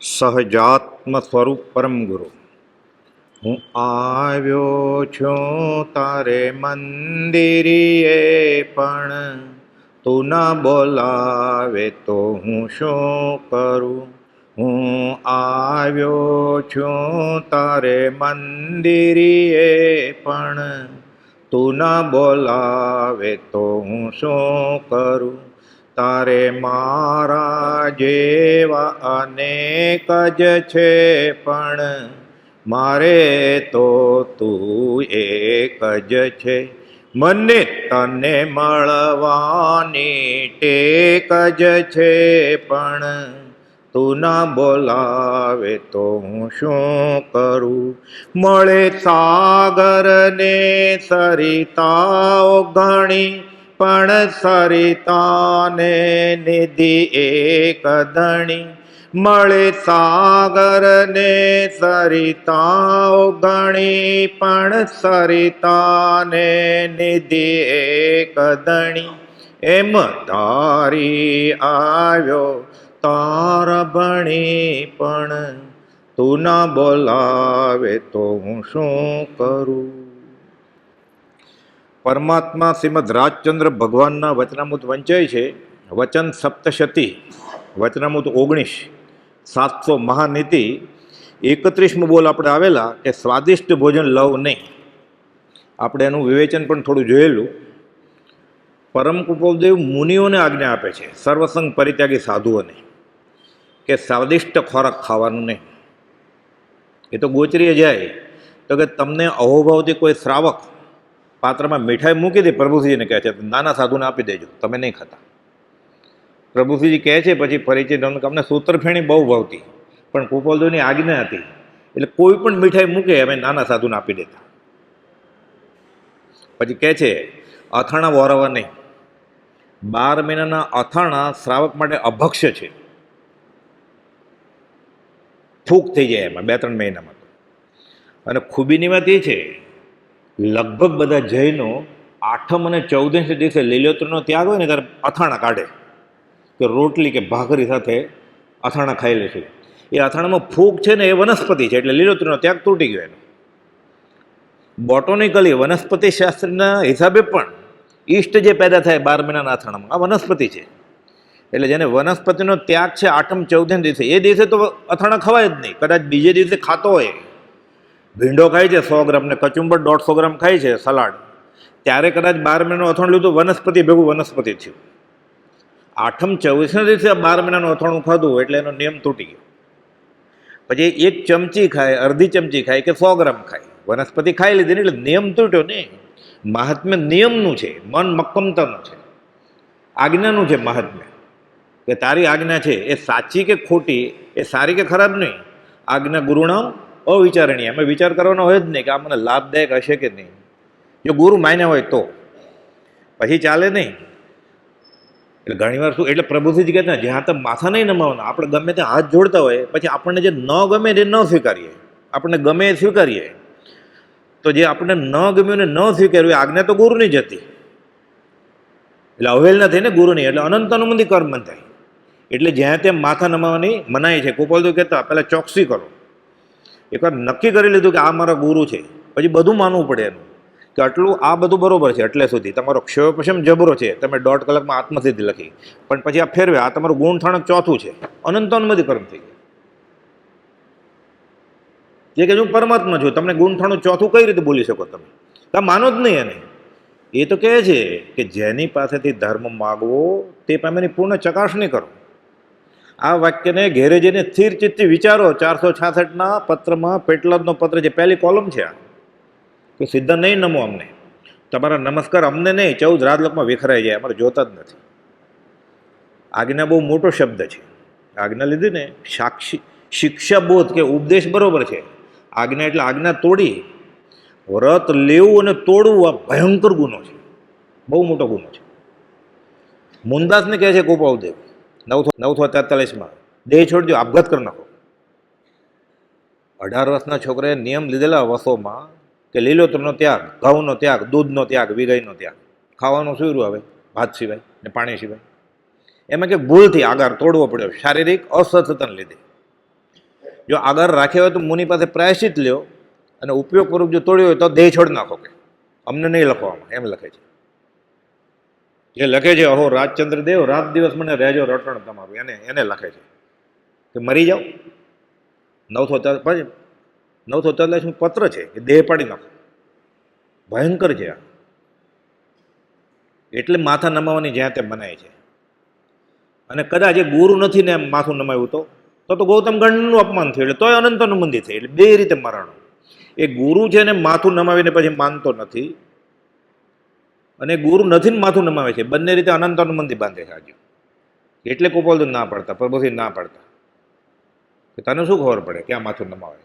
સહજાત્મ સ્વરૂપ પરમ ગુરુ. હું આવ્યો છું તારે મંદિરીએ, પણ તું ના બોલાવે તો હું શું કરું. હું આવ્યો છું તારે મંદિરીએ, પણ તું ના બોલાવે તો હું શું કરું. તારે મારા જેવા અનેક જ છે, પણ મારે તો તું એક જ છે. મને તને મળવાની ટેક જ છે, પણ તું ના બોલાવે તો હું શું કરું. મળે સાગરને સરિતાઓ ઘણી, પણ સરિતાને નિધિ એક ધણી. મળે સાગરને સરિતાઓ ઘણી, પણ સરિતાને નિધિ એક ધણી. એમ તારી આવ્યો તાર ભણી, પણ તું ના બોલાવે તો હું શું કરું. પરમાત્મા શ્રીમદ રાજચંદ્ર ભગવાનના વચનામૃત વંચાય છે. વચન સપ્તશતી, વચનામૃત 19, 700 મહાનીતિ. 31મો બોલ આપણે આવેલા કે સ્વાદિષ્ટ ભોજન લવ નહીં. આપણે એનું વિવેચન પણ થોડું જોયેલું. પરમ કૃપાદેવ મુનિઓને આજ્ઞા આપે છે, સર્વસંગ પરિત્યાગી સાધુઓને, કે સ્વાદિષ્ટ ખોરાક ખાવાનું નહીં. એ તો ગોચરીએ જાય તો કે તમને અહોભાવથી કોઈ શ્રાવક પાત્રમાં મીઠાઈ મૂકી દે, પ્રભુજીને કહે છે નાના સાધુને આપી દેજો, તમે નહીં ખાતા. પ્રભુજી કહે છે પછી પરિચય અમને સૂત્રફેણી બહુ ભાવતી, પણ કૃપાલદેવની આજ્ઞા હતી એટલે કોઈ પણ મીઠાઈ મૂકે અમે નાના સાધુને આપી દેતા. પછી કહે છે અથાણા વોરવા નહીં. 12 મહિનાના અથાણા શ્રાવક માટે અભક્ષ્ય છે, ફૂંક થઈ જાય એમાં 2-3 મહિનામાં. અને ખૂબીની વાત એ છે, લગભગ બધા જૈનો 8મ અને 14મ દિવસે લીલોતરીનો ત્યાગ હોય ને ત્યારે અથાણા કાઢે, કે રોટલી કે ભાખરી સાથે અથાણા ખાઈ લેશું. એ અથાણામાં ફૂગ છે ને એ વનસ્પતિ છે, એટલે લીલોતરીનો ત્યાગ તૂટી ગયો એનો. બોટોનિકલી વનસ્પતિ શાસ્ત્રના હિસાબે પણ ઈષ્ટ જે પેદા થાય 12 મહિનાના અથાણામાં આ વનસ્પતિ છે. એટલે જેને વનસ્પતિનો ત્યાગ છે 8મ 14મ દિવસે, એ દિવસે તો અથાણા ખવાય જ નહીં. કદાચ બીજે દિવસે ખાતો હોય, ભીંડો ખાય છે 100 ગ્રામ ને કચુંબર 150 ગ્રામ ખાય છે સલાડ, ત્યારે કદાચ 12 મહિનાનું અથાણું લીધું, વનસ્પતિ ભેગું વનસ્પતિ થયું. 8મ 24ના દિવસે 12 મહિનાનું અથાણું ખાધું એટલે એનો નિયમ તૂટી ગયો. પછી 1 ચમચી ખાય, અડધી ચમચી ખાય કે 100 ગ્રામ ખાય, વનસ્પતિ ખાઈ લીધી ને એટલે નિયમ તૂટ્યો ને. મહાત્મ્ય નિયમનું છે, મન મક્કમતાનું છે, આજ્ઞાનું છે મહાત્મ્ય. કે તારી આજ્ઞા છે એ સાચી કે ખોટી, એ સારી કે ખરાબ નહીં. આજ્ઞા ગુરુણામ અવિચારણીય. અમે વિચાર કરવાનો હોય જ નહીં કે આ મને લાભદાયક હશે કે નહીં. જો ગુરુ માન્યા હોય તો પછી ચાલે નહીં. એટલે ઘણીવાર શું, એટલે પ્રભુજી કહેતા જ્યાં તો માથા નહીં નમાવવાના. આપણે ગમે ત્યાં હાથ જોડતા હોય, પછી આપણને જે ન ગમે એ ન સ્વીકારીએ, આપણને ગમે એ સ્વીકારીએ. તો જે આપણને ન ગમ્યું ને ન સ્વીકાર્યું એ આજ્ઞા તો ગુરુની જ હતી. એટલે અવહેલના થઈને ગુરુની, એટલે અનંત અનુમતિ કર્મ થાય. એટલે જ્યાં ત્યાં માથા નમાવવાની મનાય છે. ગોપાલદેવ કહેતા પહેલાં ચોકસી કરો. એકવાર નક્કી કરી લીધું કે આ મારા ગુરુ છે, પછી બધું માનવું પડે એનું, કે આટલું આ બધું બરોબર છે એટલે સુધી. તમારો ક્ષયોપશમ જબરો છે, તમે 1.5 કલાકમાં આત્મસિદ્ધિ લખી, પણ પછી આ ફેરવે, આ તમારું ગુણથાણક ચોથું છે, અનંત અનુમતિ કર્મ થઈ ગયું. જે કે હું પરમાત્મા છું, તમને ગુણથાણું ચોથું કઈ રીતે બોલી શકો તમે? આ માનો જ નહીં એને. એ તો કહે છે કે જેની પાસેથી ધર્મ માગવો તે પામેની પૂર્ણ ચકાસણી કરો. આ વાક્યને ઘેરે જઈને સ્થિર ચિત્તથી વિચારો. 466ના પત્રમાં પેટલાદનો પત્ર જે પહેલી કોલમ છે, આ કે સીધા નહીં નમો અમને, તમારા નમસ્કાર અમને નહીં 14 રાજલોકમાં વિખરાઈ જાય, અમારે જોતા જ નથી. આજ્ઞા બહુ મોટો શબ્દ છે. આજ્ઞા લીધી ને સાક્ષી શિક્ષા બોધ કે ઉપદેશ બરોબર છે. આજ્ઞા એટલે આજ્ઞા તોડી વ્રત લેવું અને તોડવું આ ભયંકર ગુનો છે, બહુ મોટો ગુનો છે. મુનદાસને કહે છે ગોપાલદેવ 943માં, દેહ છોડી દો, આપઘાત કરી નાખો. 18 વર્ષના છોકરાએ નિયમ લીધેલા વસોમાં કે લીલોતરનો ત્યાગ, ઘઉંનો ત્યાગ, દૂધનો ત્યાગ, વિગાયનો ત્યાગ. ખાવાનું શું રહ્યું હવે? ભાત સિવાય ને પાણી સિવાય. એમાં કે ભૂલથી આગાર તોડવો પડ્યો શારીરિક અસ્વસ્થતાને લીધે. જો આગળ રાખ્યો હોય તો મુનિ પાસે પ્રાયશ્ચિત લ્યો, અને ઉપયોગપૂર્વક જો તોડ્યો હોય તો દેહ છોડ નાખો, કે અમને નહીં લખવામાં, એમ લખે છે. જે લખે છે અહો રાજચંદ્ર દેવ, રાત દિવસ મને રહેજો રટણ તમારું, એને લખે છે કે મરી જાઓ. 943 પત્ર છે કે દેહ પાડી નાખો. ભયંકર છે આ. એટલે માથા નમાવાની જ્યાં તે મનાય છે. અને કદાચ એ ગુરુ નથી ને એમ માથું નમાવ્યું તો ગૌતમ ગણનું અપમાન થયું, એટલે તોય અનંતનું મંદિર થઈ. એટલે બે રીતે મરણ. એ ગુરુ છે ને માથું નમાવીને પછી માનતો નથી, અને ગુરુ નથી ને માથું નમાવે છે, બંને રીતે અનંતનું મંદિર બાંધે છે આજે. એટલે ગોપાલ ના પડતા, પ્રભુથી ના પડતા કે તને શું ખબર પડે ક્યાં માથું નમાવે.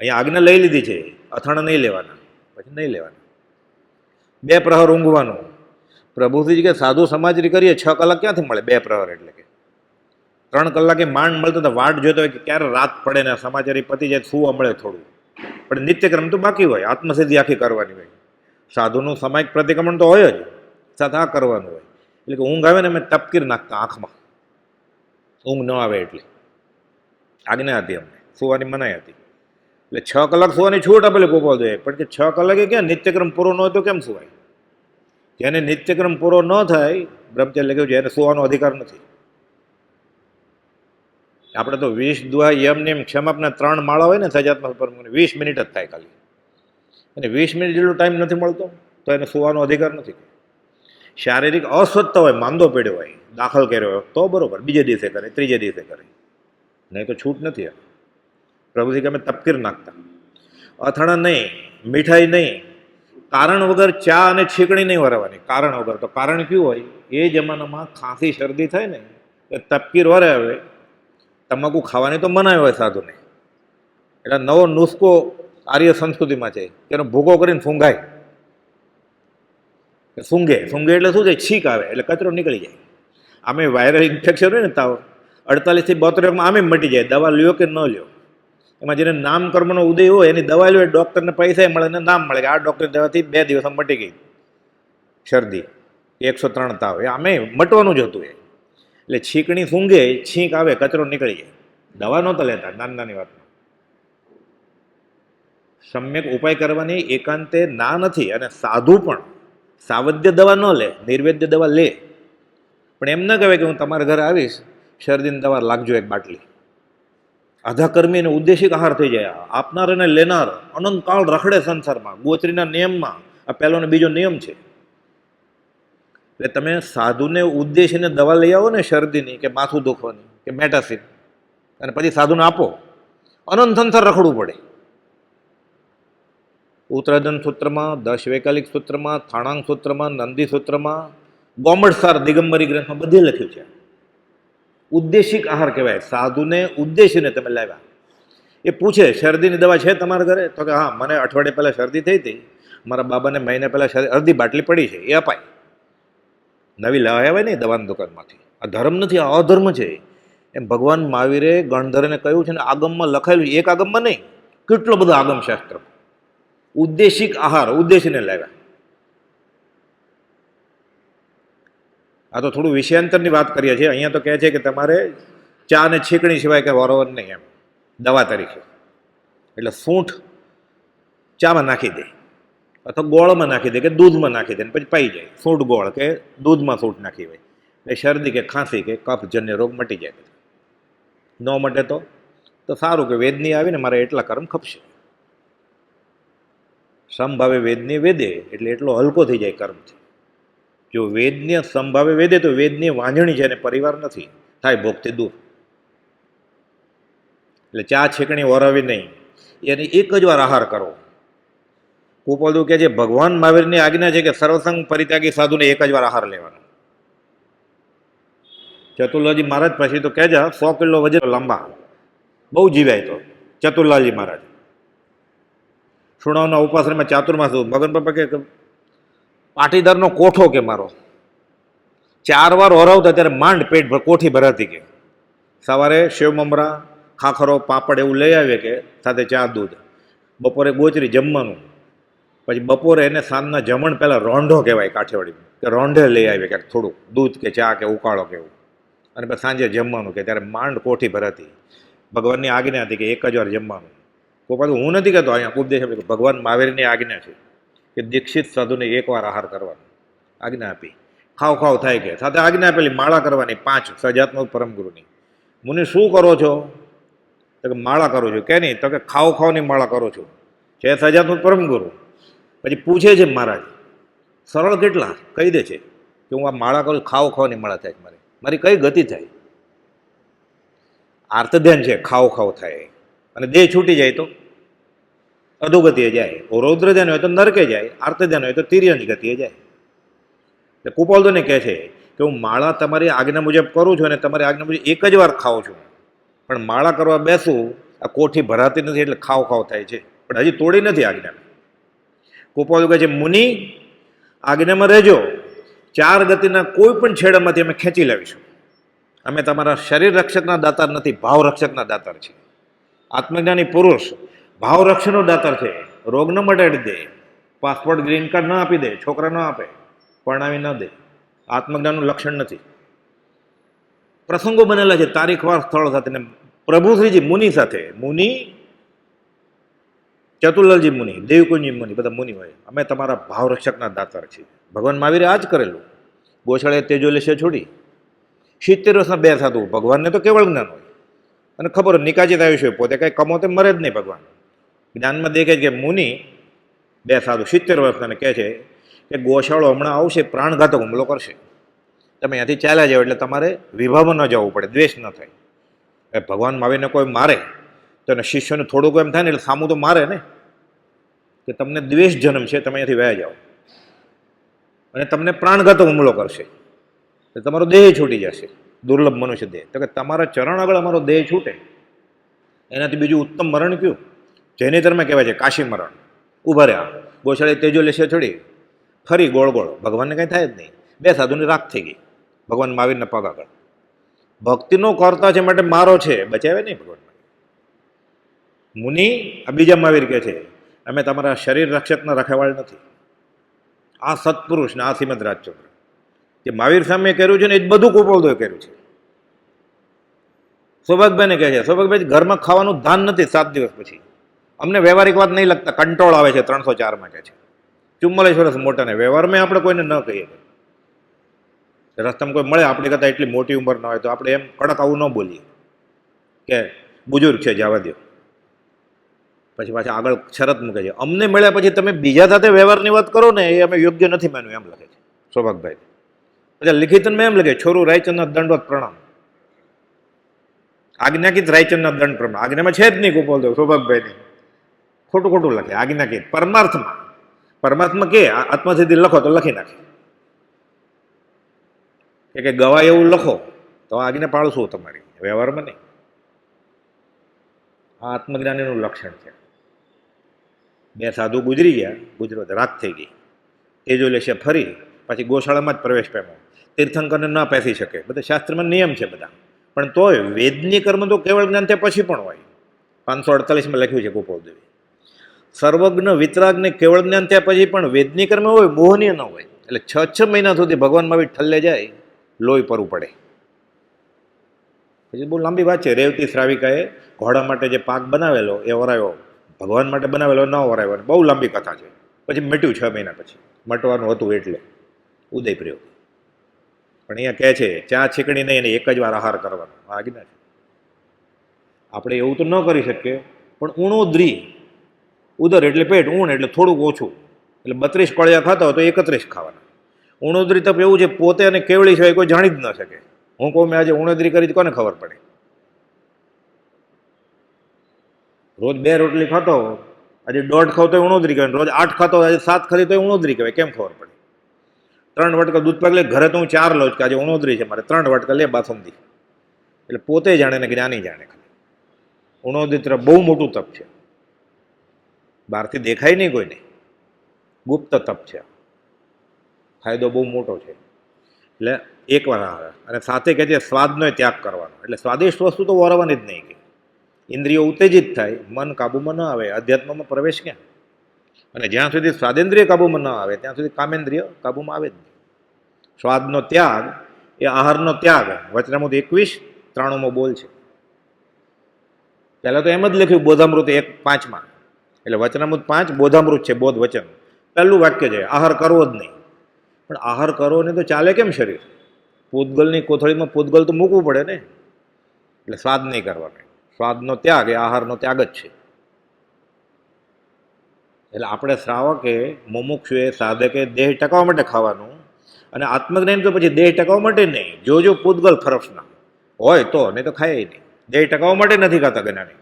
અહીંયા આજ્ઞા લઈ લીધી છે, અથાણા નહીં લેવાના, પછી નહીં લેવાના. 2 પ્રહર ઊંઘવાનું. પ્રભુજી કે સાધુ સમાજરી કરીએ 6 કલાક ક્યાંથી મળે? 2 પ્રહર એટલે કે 3 કલાકે માંડ મળતો તો વાટ જોતો હોય કે ક્યારે રાત પડે ને સમાચારી પતી જાય, સુવા મળે થોડું. પણ નિત્યક્રમ તો બાકી હોય, આત્મસિદ્ધિ આખી કરવાની હોય. સાધુનું સામાયિક પ્રતિક્રમણ તો હોય જ, સાથે આ કરવાનું હોય. એટલે કે ઊંઘ આવે ને અમે તપકીર નાખતા આંખમાં, ઊંઘ ન આવે એટલે. આજ્ઞા હતી અમને, સુવાની મનાઈ હતી. એટલે 6 કલાક સુવાની છૂટ આપેલી ગોપાલ જોઈએ, પણ કે 6 કલાકે ક્યાં નિત્યક્રમ પૂરો ન હોય તો કેમ સુવાય? જેને નિત્યક્રમ પૂરો ન થાય, બ્રહ્મચર્ય લખ્યું છે, એને સુવાનો અધિકાર નથી. આપણે તો 20 દુહા યમ નિયમ ક્ષમાપના 3 માળા હોય ને સજાત્મક પરમની, 20 મિનિટ જ થાય ખાલી. અને 20 મિનિટ જેટલો ટાઈમ નથી મળતો તો એને સુવાનો અધિકાર નથી. શારીરિક અસ્વસ્થ હોય, માંદો પડ્યો હોય, દાખલ કર્યો હોય તો બરોબર, બીજે દિવસે કરે, ત્રીજે દિવસે કરે, નહીં તો છૂટ નથી. પ્રભુજી કે અમે તપકીર નાખતા. અથાણા નહીં, મીઠાઈ નહીં, કારણ વગર ચા અને છીકણી નહીં વરાવવાની, કારણ વગર. તો કારણ કયું હોય? એ જમાનામાં ખાંસી શરદી થાય ને એ તપકીર વરાવે. તમાકુ ખાવાની તો મનાય હોય સાધુને, એટલે નવો નુસ્ખો આર્ય સંસ્કૃતિમાં છે કે એનો ભૂકો કરીને ફૂંગાય. ફૂંગે એટલે શું થાય? છીક આવે એટલે કચરો નીકળી જાય. આમે વાયરલ ઇન્ફેક્શન હોય ને તાવ, 48 થી 72 આમે મટી જાય. દવા લ્યો કે ન લ્યો, એમાં જેને નામકર્મનો ઉદય હોય એની દવા લ્યો, ડૉક્ટરને પૈસા મળે ને નામ મળે કે આ ડૉક્ટરની દવાથી 2 દિવસમાં મટી ગઈ શરદી, 103 તાવ. એ આમે મટવાનું જ હતું. એટલે છીકણી ફૂંગે, છીંક આવે, કચરો નીકળી જાય. દવા નહોતા લેતા નાની વાતમાં. સમ્યક ઉપાય કરવાની એકાંતે ના નથી. અને સાધુ પણ સાવધ્ય દવા ન લે, નિર્વેદ્ય દવા લે, પણ એમ ન કહેવાય કે હું તમારા ઘરે આવીશ, શરદીની દવા લાગજો 1 બાટલી. આધાકર્મી અને ઉદ્દેશિક આહાર થઈ જાય. આપનાર અને લેનાર અનંતકાળ રખડે સંસારમાં, ગોત્રીના નિયમમાં. આ પહેલો ને બીજો નિયમ છે. એટલે તમે સાધુને ઉદ્દેશીને દવા લઈ આવો ને શરદીની કે માથું દુખવાની કે મેટાસિન, અને પછી સાધુને આપો, અનંત સંસાર રખડવું પડે. ઉત્તરાધન સૂત્રમાં, 10 વૈકાલિક સૂત્રમાં, થાણાંગ સૂત્રમાં, નંદી સૂત્રમાં, ગોમડસાર દિગંબરી ગ્રંથમાં બધે લખ્યું છે. ઉદ્દેશિક આહાર કહેવાય. સાધુને ઉદ્દેશીને તમે લાવ્યા. એ પૂછે શરદીની દવા છે તમારા ઘરે? તો કે હા, મને અઠવાડિયે પહેલાં શરદી થઈ હતી, મારા બાબાને મહિને પહેલાં અડધી બાટલી પડી છે, એ અપાય. નવી લાવ્યા હોય નહીં દવાની દુકાનમાંથી. આ ધર્મ નથી, આ અધર્મ છે. એમ ભગવાન મહાવીરે ગણધરને કહ્યું છે ને, આગમમાં લખાયેલું છે. એક આગમમાં નહીં, કેટલો બધો આગમ શાસ્ત્ર. ઉદ્દેશિક આહાર, ઉદ્દેશીને લાવ્યા. આ તો થોડું વિષયાંતરની વાત કરીએ છીએ. અહીંયા તો કહે છે કે તમારે ચા અને છીકણી સિવાય કંઈ વરોવર નહીં, એમ દવા તરીકે. એટલે સૂંઠ ચામાં નાખી દે, અથવા ગોળમાં નાખી દે કે દૂધમાં નાખી દે, પછી પાઈ જાય. સૂંઠ ગોળ કે દૂધમાં સૂંઠ નાખી હોય એટલે શરદી કે ખાંસી કે કફજન્ય રોગ મટી જાય. ન મટે તો સારું કે વેદની આવીને મારે એટલા કર્મ ખપશે. સમભાવે વેદની વેદે એટલે એટલો હલકો થઈ જાય કર્મથી. જો વેદની સંભાવે વેદે તો વેદની વાંજણી છે અને પરિવાર નથી, થાય ભોગથી દૂર. એટલે ચા છીકણી વરાવી નહીં, એની 1 જ વાર આહાર કરો. કુપોદુ કે જે ભગવાન મહાવીરની આજ્ઞા છે કે સર્વસંગ પરિત્યાગી સાધુને 1 જ વાર આહાર લેવાનો. ચતુર્લાલજી મહારાજ પછી તો કહેજા 100 કિલો વજન, લાંબા બહુ જીવાય. તો ચતુર્લાલજી મહારાજ સુણાવના ઉપાસનામાં ચાતુર્માસ, મગન પપ્પા કે પાટીદારનો કોઠો કે મારો 4 વાર ઓરાવતા ત્યારે માંડ પેટ કોઠી ભરાતી. કે સવારે સેવ મમરા, ખાખરો, પાપડ એવું લઈ આવે કે સાથે ચા દૂધ, બપોરે ગોચરી જમવાનું, પછી બપોરે એને સાંજના જમણ પહેલાં રોંઢો કહેવાય કાઠિયાવાડીમાં, કે રોંઢે લઈ આવે કે થોડુંક દૂધ કે ચા કે ઉકાળો કે એવું, અને પછી સાંજે જમવાનું કે ત્યારે માંડ કોઠી ભરાતી. ભગવાનની આજ્ઞા હતી કે એક જ વાર જમવાનું. કોઈ પાછું હું નથી કહેતો, અહીંયા ઉપદેશ ભગવાન મહાવીરની આજ્ઞા છે કે દીક્ષિત સાધુને એકવાર આહાર કરવાનો આજ્ઞા આપી. ખાવ ખાવ થાય કે સાથે આજ્ઞા આપેલી માળા કરવાની 5 સજાત્મક પરમગુરુની. મુનિ શું કરો છો? તો કે માળા કરું છું. કે નહીં? તો કે ખાવ ખાવની માળા કરો છો. છે સજાત્મક પરમગુરુ. પછી પૂછે છે મહારાજ સરળ કેટલા કહી દે છે કે હું આ માળા કરું, ખાવ ખાવાની માળા થાય મારી કઈ ગતિ થાય? આર્ત ધ્યાન છે, ખાવ ખાવ થાય અને દેહ છૂટી જાય તો અધોગતિએ જાય. રૌદ્ર ધ્યાન હોય તો નરકે જાય, આર્ત ધ્યાન હોય તો તિર્યની ગતિએ જાય. એટલે કુપાલદોને કહે છે કે હું માળા તમારી આજ્ઞા મુજબ કરું છું અને તમારી આજ્ઞા મુજબ એક જ વાર ખાઉં છું, પણ માળા કરવા બેસું આ કોઠી ભરાતી નથી એટલે ખાવ ખાવ થાય છે, પણ હજી તોડી નથી આજ્ઞા. કુપાલદો કહે છે મુનિ આજ્ઞામાં રહેજો, 4 ગતિના કોઈ પણ છેડામાંથી અમે ખેંચી લાવીશું. અમે તમારા શરીર રક્ષકના દાતાર નથી, ભાવ રક્ષકના દાતાર છે. આત્મજ્ઞાની પુરુષ ભાવ રક્ષકનો દાતાર છે. રોગ ન મટાડી દે, પાસપોર્ટ ગ્રીન કાર્ડ ન આપી દે, છોકરા ન આપે, પરણાવી ન દે. આત્મજ્ઞાનનું લક્ષણ નથી. પ્રસંગો બનેલા છે તારીખવાર સ્થળ સાથે. પ્રભુશ્રીજી મુનિ સાથે, મુનિ ચતુલાલજી મુનિ, દેવકુંજી મુનિ, બધા મુનિ હોય. અમે તમારા ભાવ રક્ષકના દાતાર છીએ. ભગવાન મહાવીરે આ જ કરેલું. ગોશાળે તેજોલેશે છોડી 70 વર્ષના 2 સાધુ. ભગવાનને તો કેવળ જ્ઞાન હોય અને ખબર નિકાચિત આયુષ્ય હોય, પોતે કાંઈ કમોતે મરે જ નહીં. ભગવાન જ્ઞાનમાં દેખે છે કે મુનિ 2 સાધુ 70 વર્ષના કહે છે કે ગોશાળો હમણાં આવશે, પ્રાણઘાતક હુમલો કરશે, તમે અહીંયાથી ચાલ્યા જાઓ એટલે તમારે વિભાવમાં ન જવું પડે, દ્વેષ ન થાય. ભગવાન મહાવીરને કોઈ મારે તો એને શિષ્યને થોડુંક એમ થાય ને એટલે સામું તો મારે ને કે તમને દ્વેષ જન્મ છે, તમે અહીંયાથી વયા જાઓ અને તમને પ્રાણઘાતક હુમલો કરશે, તમારો દેહ છૂટી જશે, દુર્લભ મનુષ્ય દેહ. તો કે તમારા ચરણ આગળ અમારો દેહ છૂટે એનાથી બીજું ઉત્તમ મરણ કયું? જૈનેતરમાં કહેવાય છે કાશી મરણ. ઊભા રહ્યા, ગોશાળે તેજો લેશે છોડી ફરી ગોળ ગોળ, ભગવાનને કંઈ થાય જ નહીં. 2 સાધુની રાખ થઈ ગઈ ભગવાન મહાવીરના પગ આગળ. ભક્તિનો કરતા છે માટે મારો છે, બચાવે નહીં ભગવાન. મુનિ આ બીજા મહાવીર કહે છે અમે તમારા શરીર રક્ષકના રખેવાળ નથી. આ સત્પુરુષ ને આ શ્રીમદ રાજચંદ્ર જે મહાવીર સામે કર્યું છે ને એ જ બધું કુપાલદોએ કર્યું છે. સૌભાગભાઈને કહે છે સૌભાગભાઈ ઘરમાં ખાવાનું ધાન નથી 7 દિવસ પછી. અમને વ્યવહારિક વાત નહીં લગતા, કંટ્રોલ આવે છે 304માં કહે છે. 44 વર્ષ મોટાને વ્યવહારમાં આપણે કોઈને ન કહીએ. રસ્તામાં કોઈ મળે આપણી કરતાં એટલી મોટી ઉંમર ન હોય તો આપણે એમ કડક આવું ન બોલીએ કે બુજુર્ગ છે જવા દો. પછી પાછા આગળ શરત મૂકે છે અમને મળ્યા પછી તમે બીજા સાથે વ્યવહારની વાત કરો ને એ અમે યોગ્ય નથી માન્યું, એમ લખે છે સૌભાગભાઈ. પછી લિખિતમાં એમ લખે છોરું રાયચંદના દંડવત પ્રણામ. આજ્ઞાકિત રાયચંદના દંડ પ્રણામ. આજ્ઞામાં છે જ નહીં કુપાલદેવ સૌભાગભાઈની. ખોટું ખોટું લખે આજ્ઞાકિત. પરમાર્થમાં કે આત્મસિદ્ધિ લખો તો લખી નાખે કે ગવાય એવું લખો તો આજ્ઞા પાળશું તમારી, વ્યવહારમાં નહીં. આ આત્મજ્ઞાનીનું લક્ષણ છે. 2 સાધુ ગુજરી ગયા, ગુજરાત રાત થઈ ગઈ. તેજો લેશે ફરી પછી ગોશાળામાં જ પ્રવેશ પામ્યો. તીર્થંકરને ન પેસી શકે, બધા શાસ્ત્રમાં નિયમ છે બધા, પણ તોય વેદની કર્મ તો કેવળ જ્ઞાન તે પછી પણ હોય. 548માં લખ્યું છે કુપાલદેવે. સર્વજ્ઞ વિતરાગને કેવળ જ્ઞાન ત્યાં પછી પણ વેદની કર્મ હોય, મોહનીય ન હોય. એટલે 6 મહિના સુધી ભગવાન મહાવીર ઠલ્લે જાય, લોહી પરવું પડે. પછી બહુ લાંબી વાત છે. રેવતી શ્રાવિકાએ ઘોડા માટે જે પાક બનાવેલો એ વરાયો, ભગવાન માટે બનાવેલો ન વરાયો, બહુ લાંબી કથા છે. પછી મટ્યું 6 મહિના પછી, મટવાનું હતું એટલે ઉદયપ્રયોગ. પણ અહીંયા કહે છે ચા છીકણી નહીં અને એક જ વાર આહાર કરવાનો આજ્ઞા છે. આપણે એવું તો ન કરી શકીએ, પણ ઉણોદરી, ઉદર એટલે પેટ, ઊણ એટલે થોડુંક ઓછું, એટલે 32 કળિયા ખાતા હોય તો 31 ખાવાના. ઉણોદરી તપ એવું છે પોતે અને કેવળી સિવાય કોઈ જાણી જ ન શકે. હું કહું મેં આજે ઉણોદરી કરી કોને ખબર પડે? રોજ 2 રોટલી ખાતો આજે 1.5 ખાવ તો ઉણોદરી કહેવાય, રોજ 8 ખાતો આજે 7 ખાલી તો ઉણોદરી કહેવાય. કેમ ખબર પડે? 3 વાટકા દૂધ પાક લે, ઘરે તો હું 4 લઉં છું કે આજે ઉણોદરી છે મારે, 3 વાટકા લે બાસુંદી. એટલે પોતે જાણે ને જ્ઞાની જાણે. ઉણોદરી તરફ બહુ મોટું તપ છે, બહારથી દેખાય નહીં કોઈને, ગુપ્ત તપ છે. ફાયદો બહુ મોટો છે. એટલે એકવાર આવે અને સાથે કહે છે સ્વાદનો ત્યાગ કરવાનો. એટલે સ્વાદિષ્ટ વસ્તુ તો વરવાની જ નહીં. કે ઇન્દ્રિયો ઉત્તેજિત થાય, મન કાબુમાં ન આવે, અધ્યાત્મમાં પ્રવેશ ક્યાં? અને જ્યાં સુધી સ્વાદેન્દ્રિય કાબુમાં ન આવે ત્યાં સુધી કામેન્દ્રિય કાબુમાં આવે જ નહીં. સ્વાદનો ત્યાગ એ આહારનો ત્યાગ. વચનામૃત 21:93 બોલ છે. પહેલાં તો એમ જ લખ્યું બોધામૃત 1:5 એટલે વચનામૃત 5, બોધામૃત છે, બોધ વચન. પહેલું વાક્ય છે આહાર કરવો જ નહીં. પણ આહાર કરવો નહીં તો ચાલે કેમ શરીર? પૂતગલની કોથળીમાં પૂતગલ તો મૂકવું પડે ને. એટલે સ્વાદ નહીં કરવાનો. સ્વાદનો ત્યાગ એ આહારનો ત્યાગ જ છે. એટલે આપણે શ્રાવકે, મુમુક્ષુએ, સાધકે દેહ ટકાવવા માટે ખાવાનું, અને આત્મજ્ઞાન તો પછી દેહ ટકાવવા માટે નહીં. જો પૂતગલ ફરસના હોય તો, નહીં તો ખાય નહીં. દેહ ટકાવવા માટે નથી ખાતા જ્ઞાની.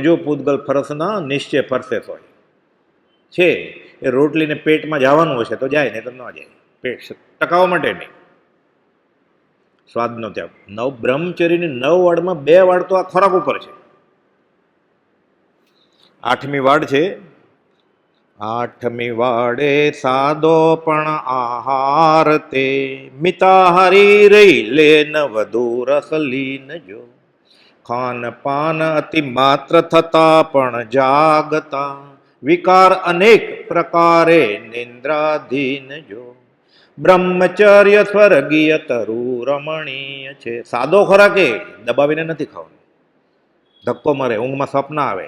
જો પૂતગલ ફરસના નિશ્ચય ફરસે હોય છે. એ રોટલીને પેટમાં જવાનું હશે તો જાય, નહીં તો ન જાય. પેટ ટકાવવા માટે નહીં. સ્વાદનો ત્યાગ. બ્રહ્મચર્યની 9 વાડમાં 2 વાડ તો આ ખોરાક ઉપર છે. 8મી વાડ છે, 8મી વાડે સાદો પણ આહાર તે, મિતાહારી રહી લે ન વધુ રસ લીન જો, ખાન પાન અતિ માત્ર થતા પણ જાગતા, વિકાર અનેક પ્રકારે નિંદ્રાધીન જો, બ્રહ્મચર્ય સ્વર્ગીય તરુ રમણીય છે. સાદો ખોરાક એ દબાવીને નથી ખાવાનું. ધક્કો મારે, ઊંઘમાં સપના આવે.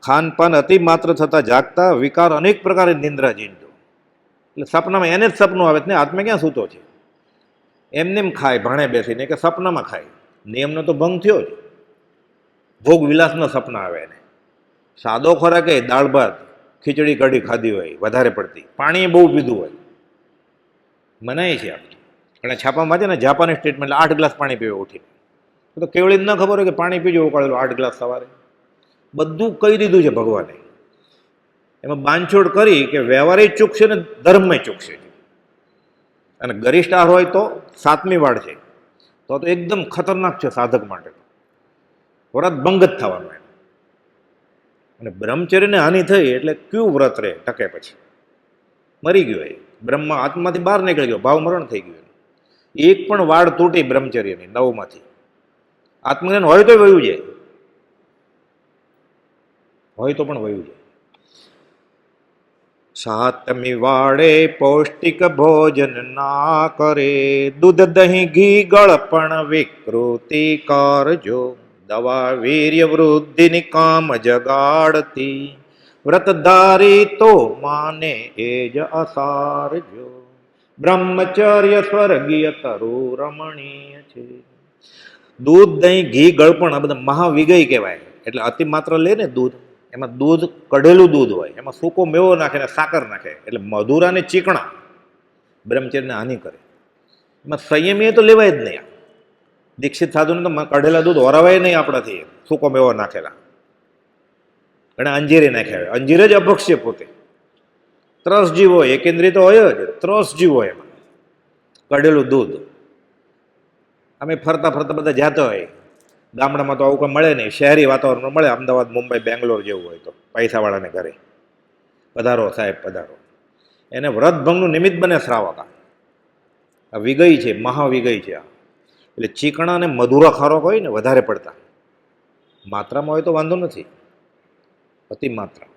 ખાનપાન અતિ માત્ર થતા જાગતા, વિકાર અનેક પ્રકારે નિંદ્રા જીનતો. એટલે સપનામાં એને જ સપનું આવે ને, આત્મા ક્યાં સૂતો છે? એમને એમ ખાય ભાણે બેસીને કે સપનામાં ખાય. નિયમનો તો ભંગ થયો જ. ભોગ વિલાસના સપના આવે એને. સાદો ખોરાક એ દાળ ભાત, ખીચડી કઢી ખાધી હોય વધારે પડતી, પાણી બહુ પીધું હોય, મનાય છે. આપણે છાપામાં છે ને, જાપાની સ્ટેટમેન્ટ 8 ગ્લાસ પાણી પીવે ઉઠીને. તો કેવળી ન ખબર હોય કે પાણી પીજો ઉકાળેલું 8 ગ્લાસ સવારે. બધું કહી દીધું છે ભગવાને. એમાં બાંધછોડ કરી કે વ્યવહારે ચૂકશે ને ધર્મમાં ચૂકશે. અને ગરિષ્ઠ આહાર હોય તો 7મી વાડ છે, તો એકદમ ખતરનાક છે સાધક માટે. વ્રત ભંગ જ થવાનું એમ. અને બ્રહ્મચર્યને હાનિ થઈ એટલે કયું વ્રત રહે ટકે? પછી મરી ગયો એ બ્રહ્મ આત્માથી બહાર નીકળી ગયો, ભાવ મરણ થઈ ગયું. એક પણ વાડ તૂટી બ્રહ્મચર્યની 9માંથી. આત્મજ્ઞાન હોય તો વયું જાય, હોય તો પણ વયું જાય. 7મી વાડે પૌષ્ટિક ભોજન ના કરે, દૂધ દહીં ઘી ગળપણ વિકૃતિ કરજો, દવા વીર્ય વૃદ્ધિની કામ જગાડતી, વ્રતધારી તો માને એ જ અસારજો, બ્રહ્મચર્ય સ્વર્ગીય તરુ રમણીય છે. દૂધ દહીં ઘી ગળપણ આ બધા મહાવિગય કહેવાય. એટલે અતિ માત્ર લે ને દૂધ, એમાં દૂધ કઢેલું દૂધ હોય, એમાં સૂકો મેવો નાખે ને સાકર નાખે, એટલે મધુરા ને ચીકણા બ્રહ્મચર્યને હાનિ કરે. એમાં સંયમી તો લેવાય જ નહીં. દીક્ષિત સાધુને તો કઢેલા દૂધ ઓરાવાય નહીં આપણાથી, સૂકો મેવો નાખેલા. અને અંજીરે નાખ્યા હોય, અંજીર જ અભક્ષ્ય પોતે. ત્રસ જીવ હોય, એકેન્દ્રિય તો હોય જ, ત્રસ જીવ હોય એમાં. કઢેલું દૂધ અમે ફરતા ફરતા બધા જતા હોય. ગામડામાં તો આવું કંઈ મળે નહીં, શહેરી વાતાવરણમાં મળે. અમદાવાદ, મુંબઈ, બેંગ્લોર જેવું હોય તો પૈસાવાળાને ઘરે પધારો સાહેબ પધારો. એને વ્રતભંગનું નિમિત્ત બને શ્રાવક. આ વિગય છે, મહાવિગય છે આ. એટલે ચીકણા અને મધુરા ખારોક હોય ને વધારે પડતા, માત્રામાં હોય તો વાંધો નથી. અતિ માત્રા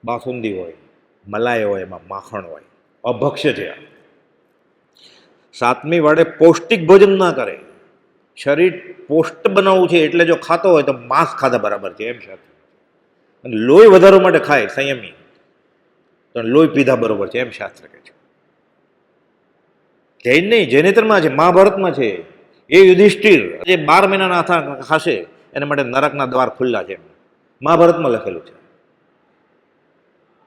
બાસુંદી હોય, મલાઈ હોય, એમાં માખણ હોય, અભક્ષ્ય છે આ. 7મી વાડે પૌષ્ટિક ભોજન ના કરે. શરીર પોષ્ટ બનાવવું છે એટલે જો ખાતો હોય તો માંસ ખાધા બરાબર છે એમ શાસ્ત્ર. અને લોહી વધારવા માટે ખાય સંયમી તો લોહી પીધા બરોબર છે એમ શાસ્ત્ર કહે છે. જૈન નહીં, જૈનેતરમાં છે, મહાભારતમાં છે. એ યુધિષ્ઠિર જે 12 મહિનાના આથા ખાશે એના માટે નરકના દ્વાર ખુલ્લા છે, મહાભારતમાં લખેલું છે.